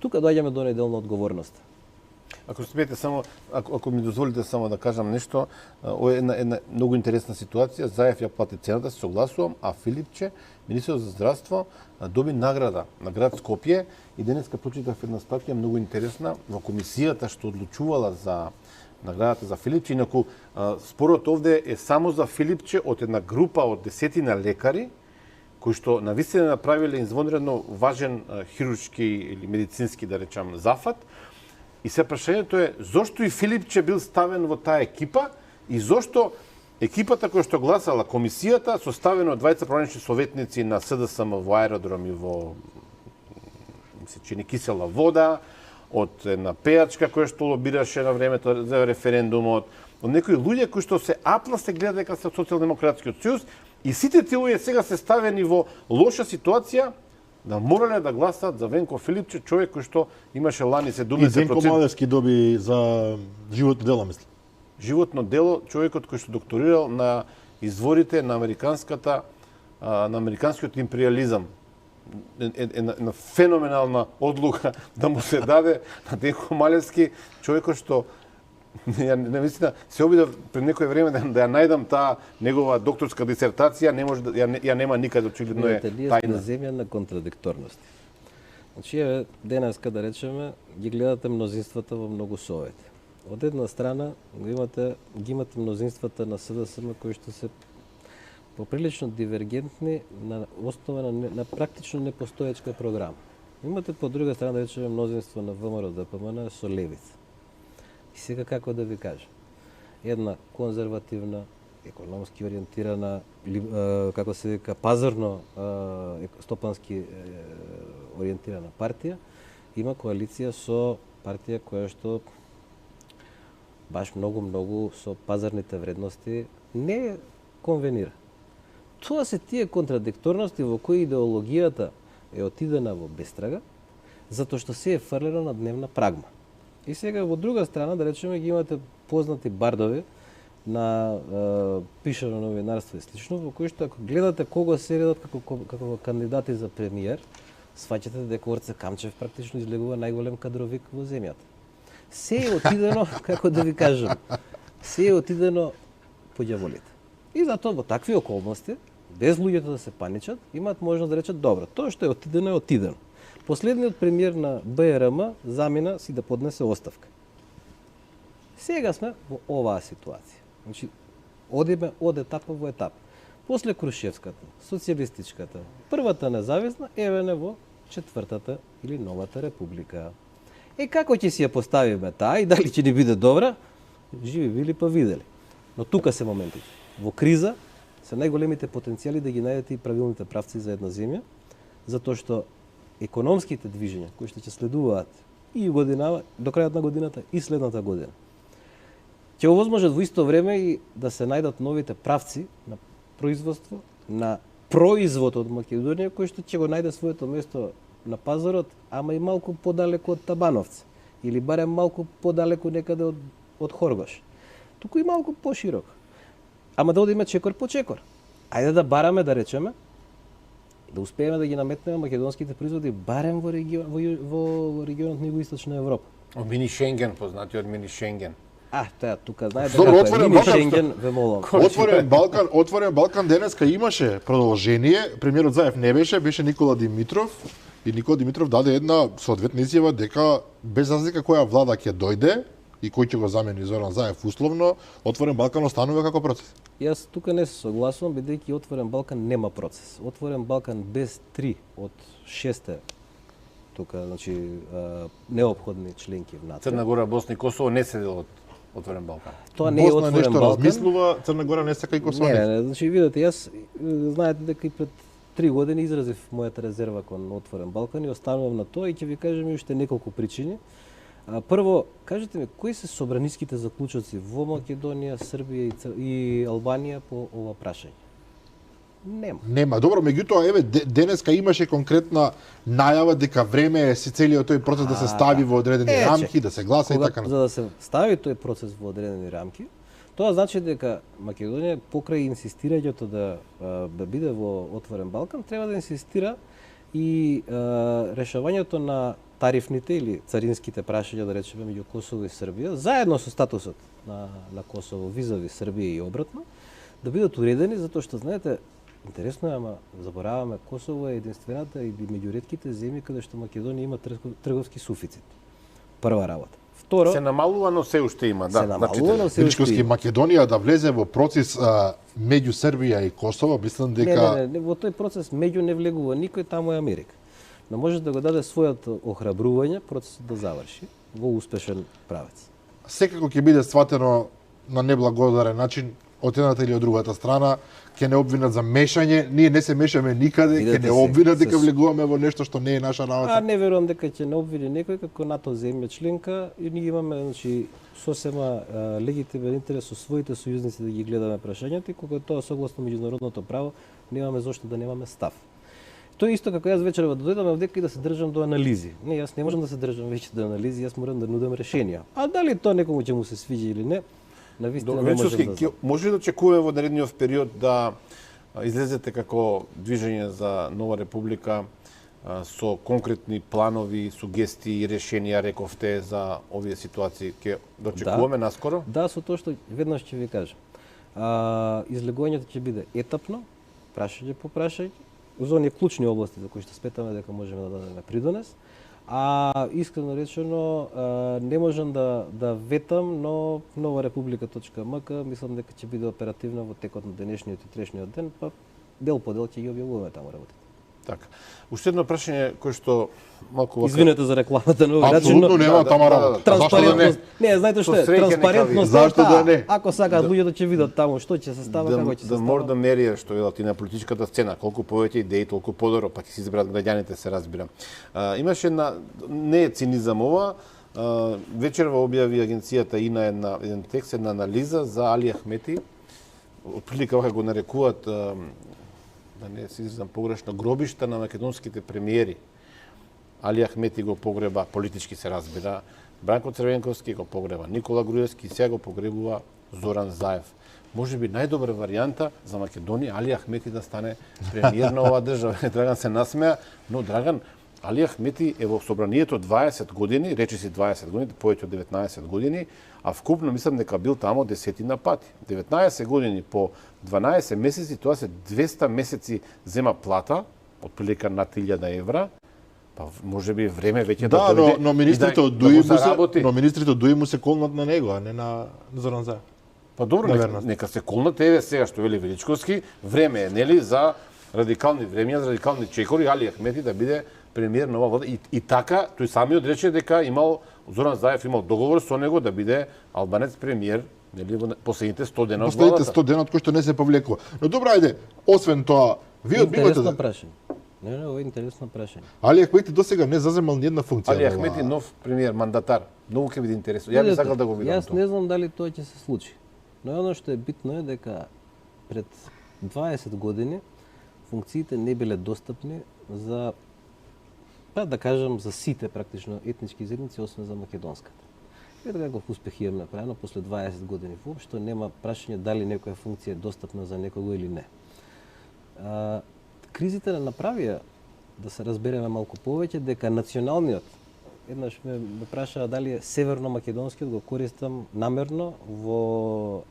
Тука доаѓаме до неделна одговорност.
Ако смеете само, ако ми дозволите само да кажам нешто, ова е една многу интересна ситуација. Заев ја плати цената, се согласувам, а Филипче, министерот за здравство, доби награда на град Скопје и денеска прочитав една статија многу интересна во комисијата што одлучувала за наградата за Филипче. Инаку спорот овде е само за Филипче од една група од 10 лекари кои што навистина направиле извонредно важен хируршки или медицински, да речам, зафат. И се прашањето е зошто и Филипче бил ставен во таа екипа и зошто екипата која што гласала комисијата составена од 20 провернични советници на СДСМ во аеродром и во се чини кисела вода, од една пејачка која што лобираше на времето за референдумот, од некои луѓе кои што се апна се гледа дека се Социјалдемократскиот сојуз и сите тие луѓе сега се ставени во лоша ситуација да морале да гласат за Венко Филипче, човек кој што имаше лани 70%.
И Зенко Малевски доби за животно дело, мислам.
Животно дело, човекот кој што докторирал на изворите на американскиот империализам. Една феноменална одлука да му се даде на Денко Малевски, човекот што навистина се обидов пред некое време да ја најдам таа негова докторска дисертација, не може да ја нема никаде, очигледно е тајна.
Ние сме земја на контрадикторности. Значи, денеска, да речеме, ги гледате мнозинствата во многу совети. Од една страна ги имате мнозинствата на СДСМ кои што се поприлично дивергентни на основа на практично непостоечка програма. Имате по друга страна, да речеме, мнозинство на ВМРО ДПМН со левица. И сега како да ви кажам, една конзервативна, економски ориентирана, како се вика, пазарно стопански ориентирана партија, има коалиција со партија која што баш многу со пазарните вредности не конвенира. Тоа се тие контрадикторности во кои идеологијата е отидена во бестрага, затоа што се е фрлено на дневна прагма. И сега во друга страна, да речеме, ги имате познати бардови на пишано новинарство и слично, во кои што ако гледате кого се редат како кандидати за премиер, сваќате дека Орце Камчев практично излегува најголем кадровик во земјата. Се е отидено, како да ви кажам, се е отидено по ѓаволите. И затоа во такви околности, без луѓето да се паничат, имаат можност да речат добро, тоа што е отидено е отидено. Последниот премиер на БРМ замина си да поднесе оставка. Сега сме во оваа ситуација. Значи, одиме од етапа во етап. После Крушевската, социјалистичката, првата независна, евене во четвртата или новата република. Како ќе си ја поставиме таа и дали ќе ни биде добра, живи били па видели. Но тука се моментите. Во криза се најголемите потенцијали да ги најдете и правилните правци за една земја, затоа што економските движења кои што ќе следуваат и годинава до крајот на годината и следната година ќе овозможат во исто време и да се најдат новите правци на производство, на производ од Македонија кој што ќе го најде своето место на пазарот, ама и малку подалеку од Табановци или барем малку подалеку некаде од Хоргош. Туку и малку поширок. Ама да одиме чекор по чекор. Ајде да бараме, да речеме, да успееме да ги наметнеме македонските производи барем во регионот на Југоисточна Европа.
Од мини Шенген, познати од мини Шенген.
Тоа тука знаете како е мини Шенген, ве молам.
Отворен Балкан денеска имаше продолжение, премиерот Заев не беше Никола Димитров и Никола Димитров даде една соодветна изјава дека без разлика која влада ќе дојде и кој ќе го замени Зоран Заев условно, Отворен Балкан останува како процес.
Јас тука не се согласувам, бидејќи Отворен Балкан нема процес. Отворен Балкан без 3 од 6 тука, значи неопходни членки в НАТО.
Црна Гора, Босна и Косово не се дел од Отворен Балкан.
Тоа не е
Босна
отворен
нешто
Балкан.
размислува, Црна Гора не сака и Косово.
Не, значи видете, јас знаете дека и пред 3 години изразив мојата резерва кон Отворен Балкан и останувам на тоа и ќе ви кажам и уште неколку причини. Прво, кажете ми, кои се собраниските заклучоци во Македонија, Србија и Албанија по ова прашање? Нема.
Нема. Добро, меѓутоа, еве, денеска имаше конкретна најава дека време е си целиот тој процес да се стави во одредени рамки, да се гласа и така.
За да се стави тој процес во одредени рамки, тоа значи дека Македонија покрај инсистирањето да биде во Отворен Балкан, треба да инсистира и решавањето на тарифните или царинските прашања, да речеме, меѓу Косово и Србија, заедно со статусот на Косово визави Србија и обратно, да бидат уредени, затоа што, знаете, интересно е, ама забораваме, Косово е единствената и меѓу ретките земји каде што Македонија има трговски суфицит. Прва работа. Второ,
се намалува, но се уште има, да.
се намалува, но се уште
Причковски
има.
Македонија да влезе во процес меѓу Србија и Косово, мислам дека
Не, во тој процес меѓу не влегува никој, таму е Америка. Но може да го даде својот охрабрување процесот да заврши во успешен правец.
секако ќе биде сватено на неблагодарен начин од едната или од другата страна, ќе не обвинат за мешање, ние не се мешаме никаде, ќе
Видете
не
се,
обвинат дека
се-
влегуваме во нешто што не е наша работа.
Не верувам дека ќе не обвини некој како НАТО земја членка и ние имаме, значи, сосема легитимен интерес со своите сојузници да ги гледаме прашањата и кога е тоа согласно меѓународното право, немаме зошто да немаме став. Тоа е исто како јас вечерва да дојдам овдека и да се држам до анализи. Не, јас не можам да се држам веќе до анализи, јас морам да нудам решенија. А дали тоа некому ќе му се свиѓа или не, на вистина не можам да знам.
Може ли да очекуваме во наредниот период да излезете како движење за нова република со конкретни планови, сугестии и решенија, рековте, за овие ситуации? Ќе да очекуваме наскоро?
Да, со тоа што веднаш ќе ви кажам. Излегувањето ќе биде етапно, прашање по прашање, за оние клучни области за кои што сметаме дека можеме да дадеме придонес. Искрено речено, не можам да ветам, но новорепублика.мк мислам дека ќе биде оперативна во текот на денешниот и трешниот ден, па дел по дел ќе ги објавуваме таму работите.
Така. Уште едно прашање кое што малку
Извинете за рекламата на овој начин,
Апсолутно
но
нема
да,
тама
да,
работа. Зашто да
транспарентност.
не?
Не, знаете што
Со
е?
среќа нека
Транспарентност.
ви. Зашто да не?
Ако сакаат луѓето ќе видат таму што ќе се става, како ќе се
да
става.
може да мерија што велат и на политичката сцена, колку повеќе идеи, толку подобро, па ќе се изберат граѓаните, се разбира. Имаше една, не е цинизам ова, вечерва објави агенцијата и на еден текст, една анализа за Али Ахмети, отприлика вака го нарекуваат, да не се изразам погрешно, гробишта на македонските премиери. Али Ахмети го погреба, политички се разбира, Бранко Црвенковски го погреба, Никола Груевски, сега го погребува Зоран Заев. Може би најдобра варијанта за Македонија Али Ахмети да стане премиер на оваа држава. Драган се насмеа, но Драган, Али Ахмети е во собранието 20 години, речи си 20 години, повеќе од 19 години, а вкупно мислам дека бил тамо десетина пати. 19 години по 12 месеци, тоа се 200 месеци зема плата, отприлика над 1000 евра. Па може би време веќе да
Да,
дојде.
но министрите од
да
ДУИ
го
му се,
заработи.
но министрите од ДУИ му се колнат на него, а не на Зоран Заев.
Па добро, нека се колнат, еве сега што вели Величковски, време е, нели, за радикални времења, за радикални чекори, Али Ахмети да биде премиер на оваа влада. И така, тој самиот рече дека имал, Зоран Заев имал договор со него да биде албанец премиер, нели, во последните 100 дена од
Последните
владата.
100 дена од кои што не се повлекува. Но добро, ајде, освен тоа, вие одбивате
Интересно
да...
прашање. Не, ова е интересно прашање.
Али Ахмети досега не заземал ни една функција.
Али
во оваа-
Ахмети нов премиер, мандатар. Многу ќе биде интересно. Ја би сакал да го видам
Јас
тоа.
не знам дали тоа ќе се случи. Но оно што е битно е дека пред 20 години функциите не биле достапни за, па да кажам, за сите практично етнички заедници, освен за македонската. Видете каков успех имаме направено после 20 години. Воопшто нема прашање дали некоја функција е достапна за некого или не. Кризите не направија да се разбереме малку повеќе дека националниот, еднаш ме прашаа дали е северно-македонскиот, го користам намерно во,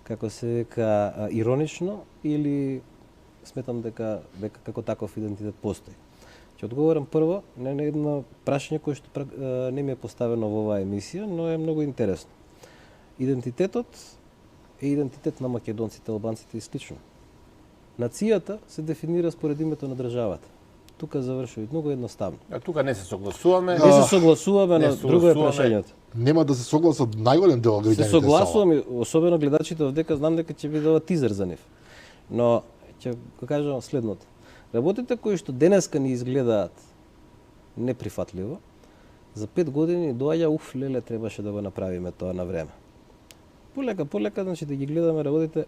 како се века, иронично, или сметам дека како таков идентитет постои. Ќе одговорам прво на едно прашање кое што не ми е поставено во оваа емисија, но е многу интересно. Идентитетот е идентитет на македонците, албанците исклучно. Нацијата се дефинира според името на државата. тука завршува многу едноставно.
А тука не се согласуваме.
Не се согласуваме,
не
но друго е
согласуваме.
прашањето.
Нема да се согласат најголем дел од
Се
граѓаните.
согласувам, и особено гледачите овдека, знам дека ќе биде ова тизер за нив. Но ќе го кажам следното. Работите кои што денеска ни изгледаат неприфатливо, за 5 години доаѓа, леле, требаше да го направиме тоа на време. Полека, значи да ги гледаме работите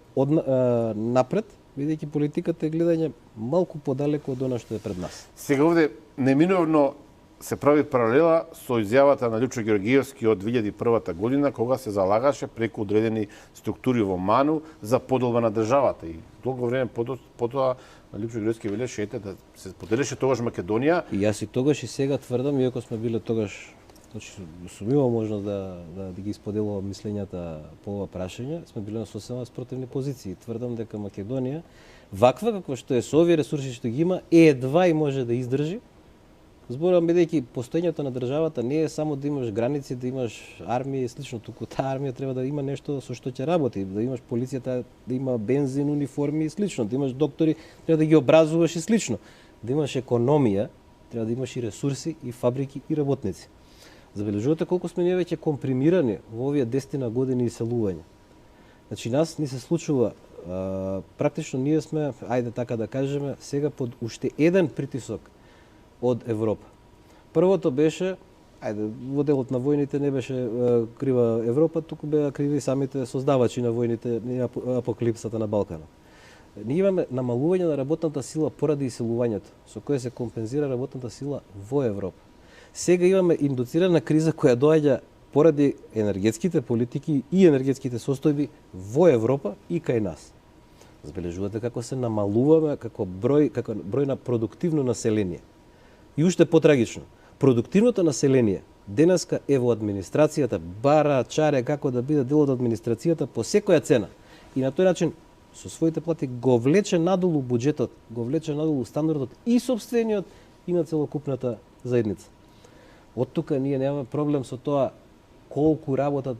напред, бидејќи политиката е гледање малку подалеку од она што е пред нас.
Сега овде неминовно се прави паралела со изјавата на Лјупчо Ѓоргиевски од 2001 година, кога се залагаше преку одредени структури во МАНУ за подолба на државата. И долго време потоа Лјупчо Ѓоргиевски велеше да се поделеше тогаш Македонија.
И јас и тогаш и сега тврдам, иако сме биле тогаш, значи сум имал можност да ги споделувам мислењата по ова прашање, сме биле на сосема спротивни позиции. Тврдам дека Македонија, ваква како што е со овие ресурси што ги има, едва и може да издржи. Зборам бидејќи постоењето на државата не е само да имаш граници, да имаш армија и слично, туку таа армија треба да има нешто со што ќе работи, да имаш полицијата, да има бензин, униформи и слично, да имаш доктори, треба да ги образуваш и слично, да имаш економија, треба да имаш и ресурси, и фабрики, и работници. Забележувате колку сме ние веќе компримирани во овие 10 години иселување. Значи нас ни се случува практично ние сме, ајде така да кажеме, сега под уште еден притисок од Европа. Првото беше, во делот на војните не беше крива Европа, туку беа криви самите создавачи на војните и апокалипсата на Балкана. Ние имаме намалување на работната сила поради иселувањето, со кое се компензира работната сила во Европа. Сега имаме индуцирана криза која доаѓа поради енергетските политики и енергетските состојби во Европа и кај нас. Забележувате како се намалуваме како број на продуктивно население. И уште потрагично, продуктивното население денеска е во администрацијата, бара, чаре како да биде дел од администрацијата по секоја цена. И на тој начин со своите плати го влече надолу буџетот, го влече надолу стандардот и сопствениот и на целокупната заедница. Од тука ние немаме проблем со тоа колку работат,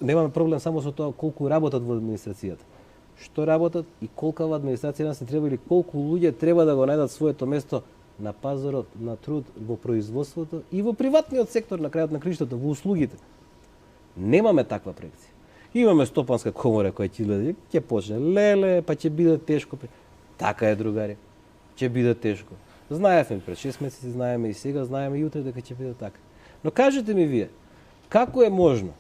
немаме проблем само со тоа колку работат во администрацијата. Што работат и колкава администрација нас не треба или колку луѓе треба да го најдат своето место на пазарот на труд, во производството и во приватниот сектор, на крајот на криштото, во услугите. Немаме таква проекција. Имаме стопанска комора која ќе почне леле, па ќе биде тешко. Така е, другари. Ќе биде тешко. Знаевме пред 6 месеци, знаеме и сега, знаеме и утре дека ќе биде така. Но кажете ми вие, како е можно,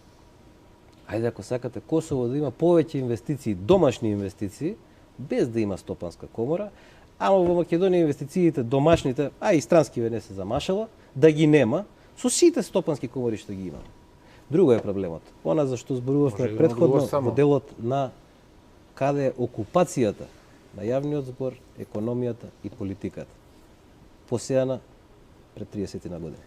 ајде ако сакате Косово да има повеќе инвестиции, домашни инвестиции, без да има стопанска комора, ама во Македонија инвестициите домашните, а и странски не се замашала, да ги нема, со сите стопански комори што ги имаме. Друго е проблемот. Она за што зборувавме претходно во делот на каде е окупацијата на јавниот збор, економијата и политиката. Посејана пред 30 години.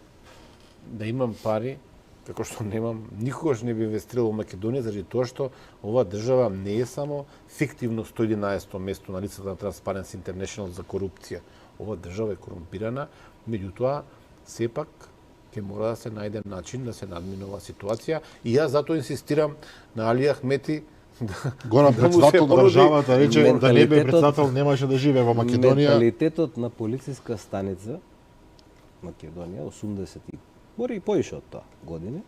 Да имам пари, како што немам, никогаш не би инвестирал во Македонија, заради тоа што оваа држава не е само фиктивно 111-то место на листата на Transparency International за корупција. Оваа држава е корумпирана, меѓутоа сепак ќе мора да се најде начин да се надминува ситуација и јас затоа инсистирам на Али Ахмети
Горан председател на државата рече да не бе председател немаше да живее во Македонија.
Менталитетот на полициска станица Македонија 80 и поише од тоа години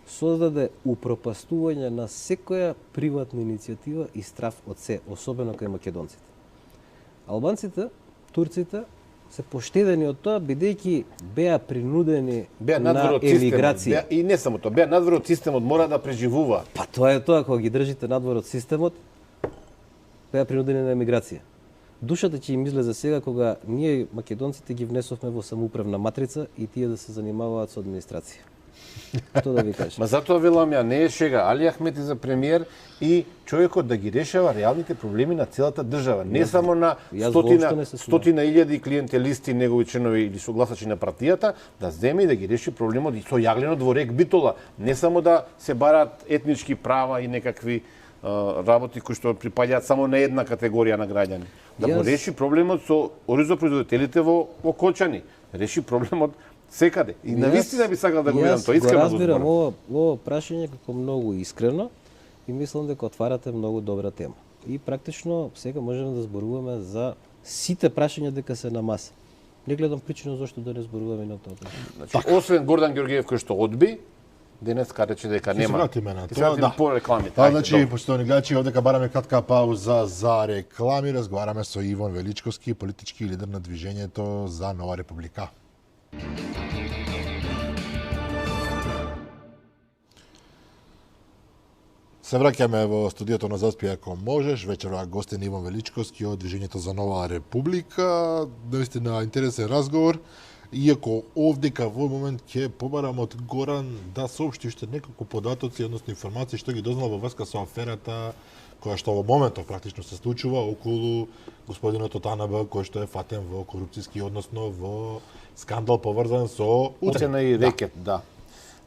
создаде упропастување на секоја приватна иницијатива и страф од се, особено кај македонците. Албанците, турците се поштедени од тоа бидејќи беа принудени на емиграција.
И не само тоа, беа надвор од системот, мора да преживува.
Па тоа е тоа, кога ги држите надвор од системот, беа принудени на емиграција. Душата ќе им излезе сега кога ние македонците ги внесовме во самоуправна матрица и тие да се занимаваат со администрација. Што да ви кажам?
Ма затоа велам ја, не е шега. Али Ахмети за премиер и човекот да ги решава реалните проблеми на целата држава. Не само на стотина илјади клиентелисти, негови членови или согласачи на партијата, да земе и да ги реши проблемот и со јагленот во рек Битола. Не само да се бараат етнички права и некакви работи кои што припаѓаат само на една категорија на граѓани. Да го реши проблемот со оризопроизводителите во Колчани. Реши проблемот секаде. И навистина би сакал да го видам тоа, искрено.
Јас го разбирам ово прашање како многу искрено и мислам дека отварате многу добра тема. И практично сега можеме да зборуваме за сите прашања дека се на маса. Не гледам причина зашто да не зборуваме на тоа.
Значи, освен Гордан Ѓорѓиев кој што одби, денеска рече дека нема.
Се вратиме на
Се
тоа,
вратиме
да.
по рекламите.
Па,
Ајде,
значи,
добро.
почитувани гледачи, овдека бараме кратка пауза за реклами, разговараме со Иван Величковски, политички лидер на Движењето за Нова Република. Се враќаме во студиото на Заспи ако можеш. Вечерва гостин Иван Величковски од Движењето за Нова Република. Наистина интересен разговор. Иако овдека во момент ќе побарам од Горан да соопшти уште неколку податоци, односно информации што ги дознал во врска со аферата која што во моментов практично се случува околу господинот Танаба кој што е фатен во корупцијски, односно во скандал поврзан со
Уцена и рекет, да.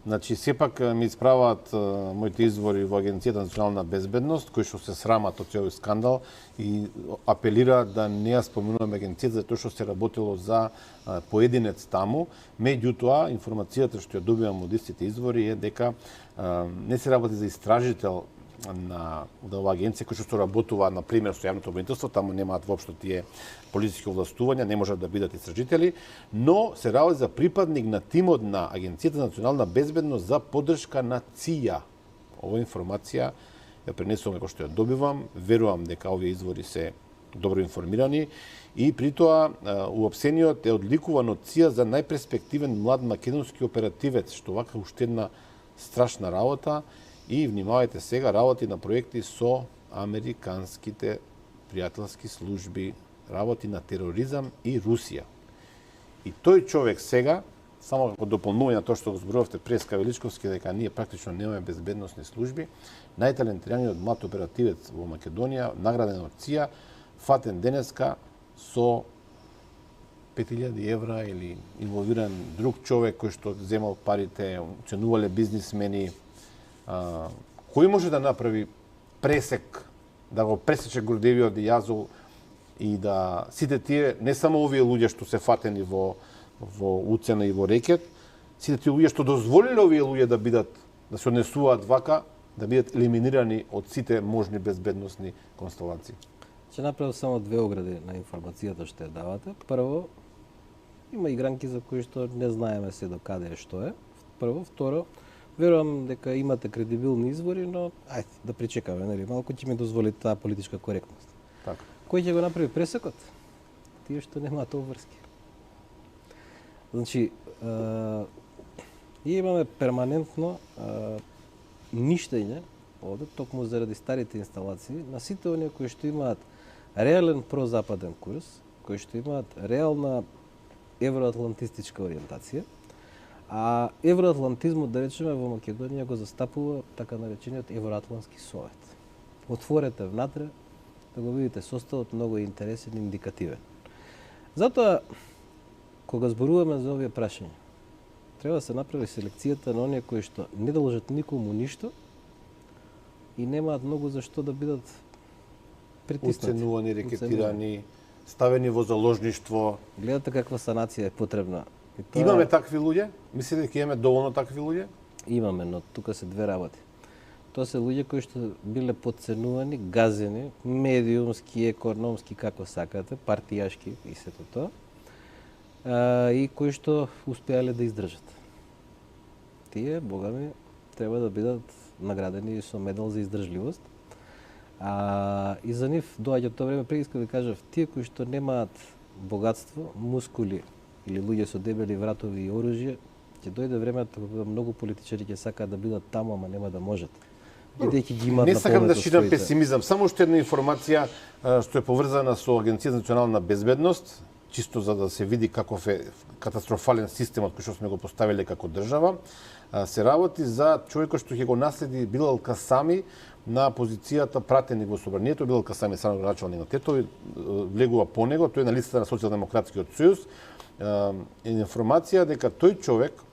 Значи, сепак ми исправаат моите извори во Агенцијата за национална безбедност, кои што се срамат од целиот скандал и апелираат да не ја споменуваме агенцијата затоа што се работело за поединец таму. Меѓутоа, информацијата што ја добивам од истите извори е дека не се работи за истражител на оваа агенција кој што работува на пример со јавното обвинителство, таму немаат воопшто тие полициски овластувања, не можат да бидат истражители, но се работи за припадник на тимот на Агенцијата за национална безбедност за поддршка на ЦИА. Ова информација ја пренесувам како што ја добивам, верувам дека овие извори се добро информирани и при тоа уопсениот е одликуван од ЦИА за најперспективен млад македонски оперативец, што вака уште една страшна работа. И внимавајте сега, работи на проекти со американските пријателски служби, работи на тероризам и Русија. И тој човек сега, само како дополнување на тоа што го зборувавте преска Величковски, дека ние практично немаме безбедносни служби, најталентираниот млад оперативец во Македонија, награден од ЦИА, фатен денеска со 5000 евра или инволвиран друг човек кој што земал парите, оценувале бизнисмени. Кој може да направи пресек, да го пресече Гордевиот јазол и да сите тие, не само овие луѓе што се фатени во уцена и во рекет, сите тие луѓе што дозволиле овие луѓе да се однесуваат вака, да бидат елиминирани од сите можни безбедносни констелации.
Ќе направам само две огради на информацијата што ја давате. Прво, има игранки за кои што не знаеме се до каде е што е. Прво, второ, верувам дека имате кредибилни извори, но ајде да причекаме, нели, малку ќе ми дозволи таа политичка коректност.
Така.
Кој ќе го направи пресекот? Тие што немаат обврски. Значи, ние имаме перманентно ништење овде, токму заради старите инсталации, на сите оние кои што имаат реален прозападен курс, кои што имаат реална евроатлантистичка ориентација, а евроатлантизмот, да речеме, во Македонија го застапува така наречениот Евроатлантски совет. Отворете внатре, да го видите составот, многу интересен и индикативен. Затоа, кога зборуваме за овие прашања, треба да се направи селекцијата на оние кои што не должат никому ништо и немаат многу за што да бидат притиснати.
Уценувани, рекетирани, ставени во заложништво.
Гледате каква санација е потребна.
Имаме такви луѓе? Мислите дека имаме доволно такви луѓе?
Имаме, но тука се две работи. Тоа се луѓе кои што биле подценувани, газени, медиумски, економски, како сакате, партијашки и сето тоа, и кои што успеале да издржат. Тие, богами, треба да бидат наградени со медал за издржливост. И за нив доаѓа тоа време, преди искам да кажав, тие кои што немаат богатство, мускули или луѓе со дебели вратови и оружје, ќе дојде времето кога многу политичари ќе сакаат да бидат таму, ама нема да можат. Бидејќи ги имаат.
Не сакам да ширам
своите...
песимизам, само уште една информација што е поврзана со Агенцијата за национална безбедност, чисто за да се види каков е катастрофален системот кој што сме го поставиле како држава. Се работи за човекот што ќе го наследи Билал Касами на позицијата пратеник во собранието. Билал Касами е само началник на Тетови, влегува по него, тој е на листата на Социјалдемократскиот сојуз. Информација дека тој човек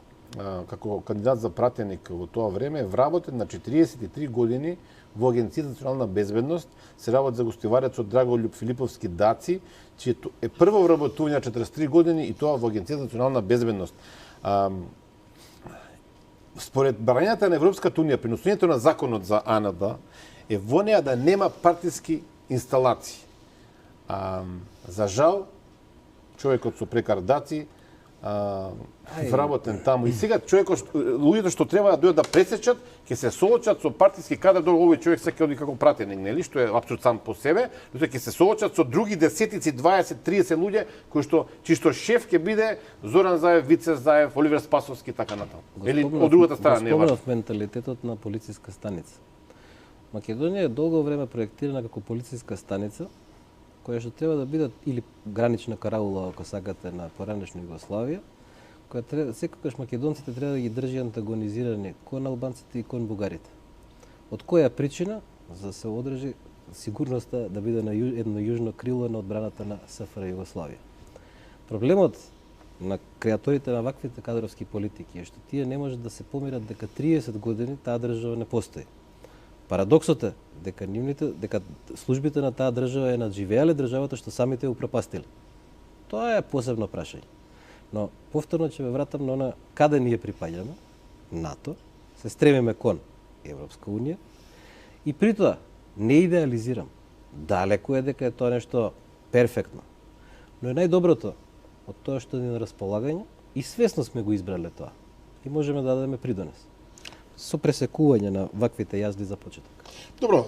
како кандидат за пратеник во тоа време вработен на 43 години во Агенцијата за национална безбедност, се работи за гостиварецот Драголюб Филиповски Даци, чието е прво вработување на 43 години и тоа во Агенцијата за национална безбедност. Според барањата на Европската унија, приносувањето на законот за АНД е во неа да нема партиски инсталации. За жал, човекот со прекардаци, вработен таму. И сега луѓето што треба да дојдат да пресечат, ќе се соочат со партиски кадар, овој човек се ќе оди како пратеник, нели, што е апсурд сам по себе, но ќе се соочат со други десетици, 20, 30 луѓе кои што чисто шеф ќе биде Зоран Заев, Вице Заев, Оливер Спасовски така натаму. Или од другата страна не е важно.
Спомнав менталитетот на полициска станица. Македонија е долго време проектирана како полициска станица, која што треба да бидат или гранична караула, ако сакате, на поранешна Југославија, која треба, секогаш македонците треба да ги држи антагонизирани кон албанците и кон бугарите. Од која причина? За да се одржи сигурноста да биде на едно јужно крило на одбраната на СФР Југославија. Проблемот на креаторите на ваквите кадровски политики е што тие не можат да се помират дека 30 години таа држава не постои. Парадоксот е дека службите на таа држава е надживеале државата што самите ја упропастиле. Тоа е посебно прашање. Но повторно ќе ве вратам на она каде ние припаѓаме, НАТО, се стремиме кон Европска унија и при тоа не идеализирам. Далеку е дека е тоа нешто перфектно. Но е најдоброто од тоа што ни на располагање и свесно сме го избрале тоа. И можеме да дадеме придонес. Со пресекување на ваквите јазди за почеток.
Добро,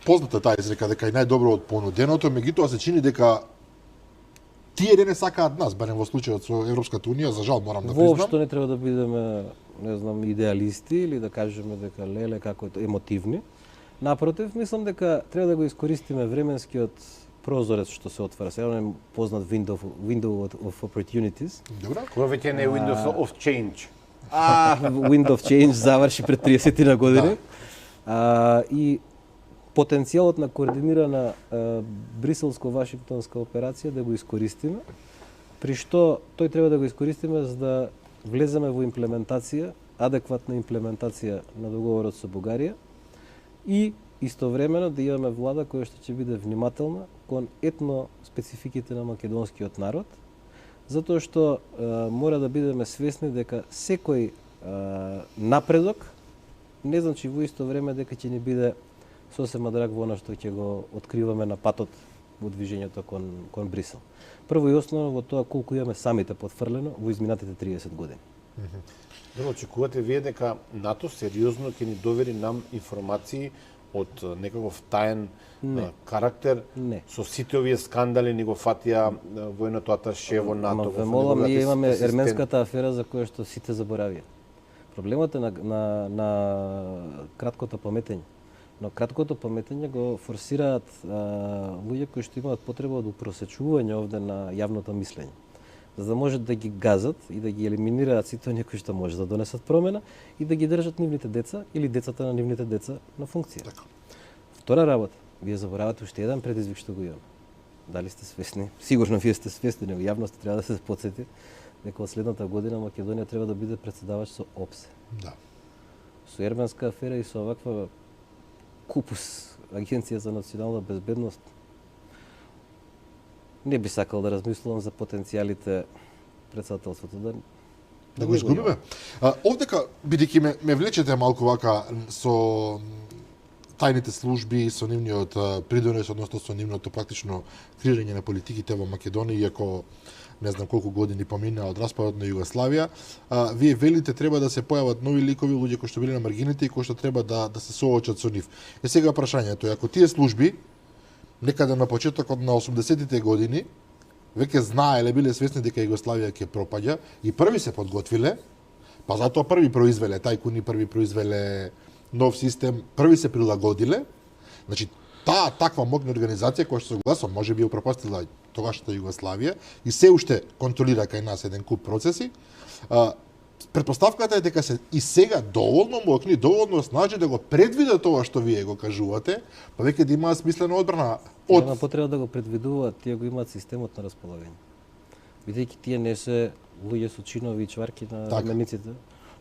позната таа изрека дека е најдобро од понуденото, меѓутоа се чини дека тие не сакаат нас, барем во случајот со Европската унија, за жал морам да признам.
Воопшто не треба да бидеме, не знам, идеалисти или да кажеме дека леле како емотивни. Напротив, мислам дека треба да го искористиме временскиот прозорец што се отвара. Сега е познат window of opportunities.
Добро.
Кога веќе не е Windows of Change.
Wind of Change заврши пред 30 на години. И потенцијалот на координирана бриселско-вашингтонска операција да го искористиме, при што тој треба да го искористиме за да влеземе во имплементација, адекватна имплементација на договорот со Бугарија и истовремено да имаме влада која што ќе биде внимателна кон етно спецификите на македонскиот народ, затоа што мора да бидеме свесни дека секој напредок не значи во исто време дека ќе ни биде сосема драг во она што ќе го откриваме на патот во движењето кон Брисел. Прво и основно во тоа колку имаме самите потфрлено во изминатите 30 години.
Дали очекувате вие дека НАТО сериозно ќе ни довери нам информации од некаков таен карактер?
Не.
Со сите овие скандали ни го фатија војното аташе во НАТО.
Ве молам, ние имаме ерменската афера за која што сите заборавија. Проблемот е на краткото паметење. Но краткото паметење го форсираат луѓе кои што имаат потреба од упросечување овде на јавното мислење. За да можат да ги газат и да ги елиминираат сите оние кои што може да донесат промена и да ги држат нивните деца или децата на нивните деца на функција.
Така.
Втора работа, вие заборавате уште еден предизвик што го имаме. Дали сте свесни? Сигурно вие сте свесни, но јавноста треба да се потсети дека од следната година Македонија треба да биде претседавач со ОПСЕ.
Да.
Со ерменска афера и со оваква купус Агенција за национална безбедност, не би сакал да размислувам за потенцијалите председателството
да го изгубиме. Овдека, бидејќи ме влечете малку вака со тајните служби, со нивниот придонес, односно со нивното практично креирање на политиките во Македонија, иако не знам колку години помина од распадот на Југославија, вие велите треба да се појават нови ликови, луѓе кои што били на маргините и кои што треба да се соочат со нив. Сега прашањето е, ако тие служби некаде на почетокот на 80-тите години веќе знаеле, биле свесни дека Југославија ќе пропаѓа и први се подготвиле, па затоа први произвеле тајкуни, први произвеле нов систем, први се прилагодиле, значи таа таква могна организација која што согласно можеби ја упропастила тогашната Југославија и се уште контролира кај нас еден куп процеси, предпоставката е дека се и сега доволно мокни, доволно снажи да го предвидат тоа што вие го кажувате, па веќе да имаат смислена одбрана од...
Нема потреба да го предвидуваат, тие го имаат системот на располагање. Бидејќи тие не се луѓе со чинови и чварки на рамениците,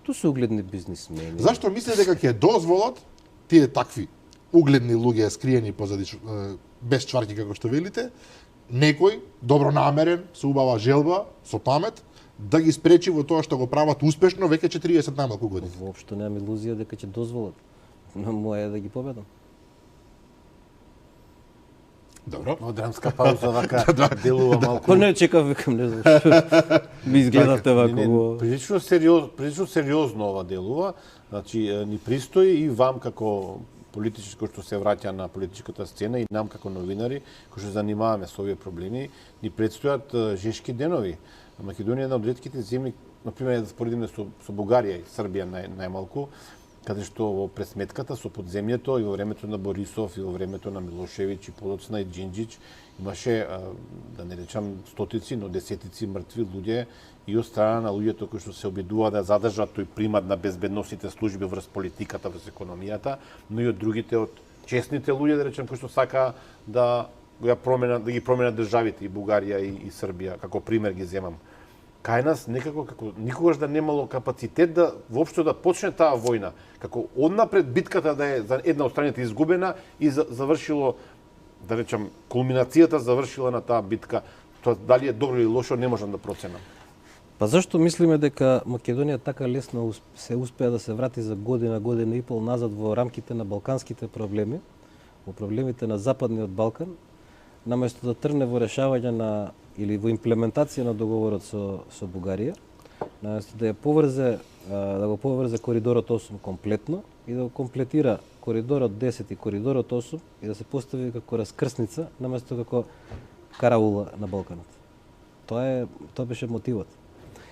тоа се угледни бизнисмени.
Зашто мислите дека ќе дозволат тие такви угледни луѓе скриени позади без чварки како што велите, некој добронамерен, со убава желба, со памет, да ги спречи во тоа што го прават успешно веќе 40 најмалку години?
Воопшто немам илузија дека ќе дозволат. Но моја е да ги победам.
Добро.
Во драмска пауза вака делува малку.
Па не чекав, викам, не знам што. Ми изгледате вако го.
Прилично сериозно ова делува. Значи, ни пристои и вам како политички кој што се враќа на политичката сцена и нам како новинари кои што занимаваме со овие проблеми, ни предстојат жешки денови. Македонија е една од ретките земји, например, да споредиме со Бугарија и Србија најмалку, каде што во пресметката со подземјето и во времето на Борисов и во времето на Милошевиќ и подоцна и Џинџич имаше, да не речам стотици, но десетици мртви луѓе и од страна на луѓето кои што се обидува да задржат тој примат на безбедносните служби врз политиката, врз економијата, но и од другите, од честните луѓе, да речем, кои што сака да ги променат државите и Бугарија и Србија, како пример ги земам. Кај нас некако како никогаш да немало капацитет да воопшто да почне таа војна, како однапред битката да е за една од страните изгубена и завршило, да речам, кулминацијата завршила на таа битка. Тоа дали е добро или лошо не можам да проценам.
Па зашто мислиме дека Македонија така лесно се успеа да се врати за година и пол назад во рамките на балканските проблеми, во проблемите на Западниот Балкан, наместо да тргне во решавање на или во имплементација на договорот со Бугарија, наместо да го поврзе коридорот 8 комплетно и да го комплетира коридорот 10 и коридорот 8 и да се постави како раскрсница наместо како караула на Балканот. Тоа беше мотивот.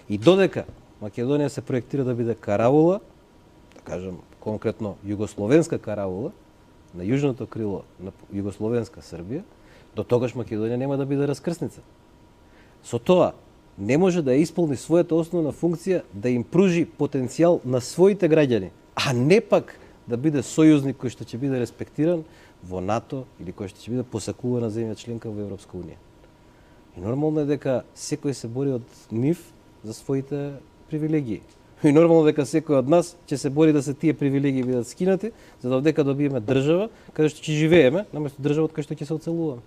И додека Македонија се проектира да биде караула, да кажем конкретно југословенска караула на јужното крило на југословенска Србија, до тогаш Македонија нема да биде раскрсница. Со тоа не може да исполни својата основна функција да им пружи потенцијал на своите граѓани, а не пак да биде сојузник кој што ќе биде респектиран во НАТО или кој што ќе биде посакувана земја членка во Европска унија. И нормално е дека секој се бори од нив за своите привилегии. И нормално дека секој од нас ќе се бори да се тие привилегии бидат скинати, за да одека добиеме држава каде што ќе живееме, наместо држава од кај што ќе се оцелуваме.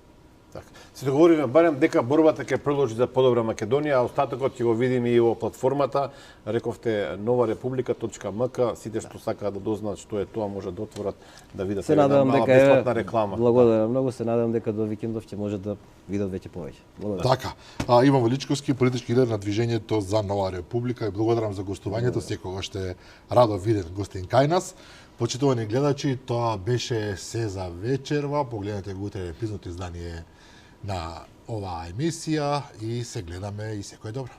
Така. Се договориме барем дека борбата ќе продолжи за подобра Македонија, а остатокот ќе го видиме и во платформата. Рековте новарепублика.мк, сите што сакаат да дознаат што е тоа може да отворат да видат една мала бесплатна реклама.
Благодарам многу, се надевам дека до викендов ќе може да видат веќе повеќе. Благодарам.
Така, Иван Величковски, политички лидер на движењето за Нова Република, и благодарам за гостувањето, секогаш сте радо виден гостин кај нас. Почитувани гледачи, тоа беше се за вечерва. Погледнете го утре епизод издание на оваа емисија и се гледаме и секој добро.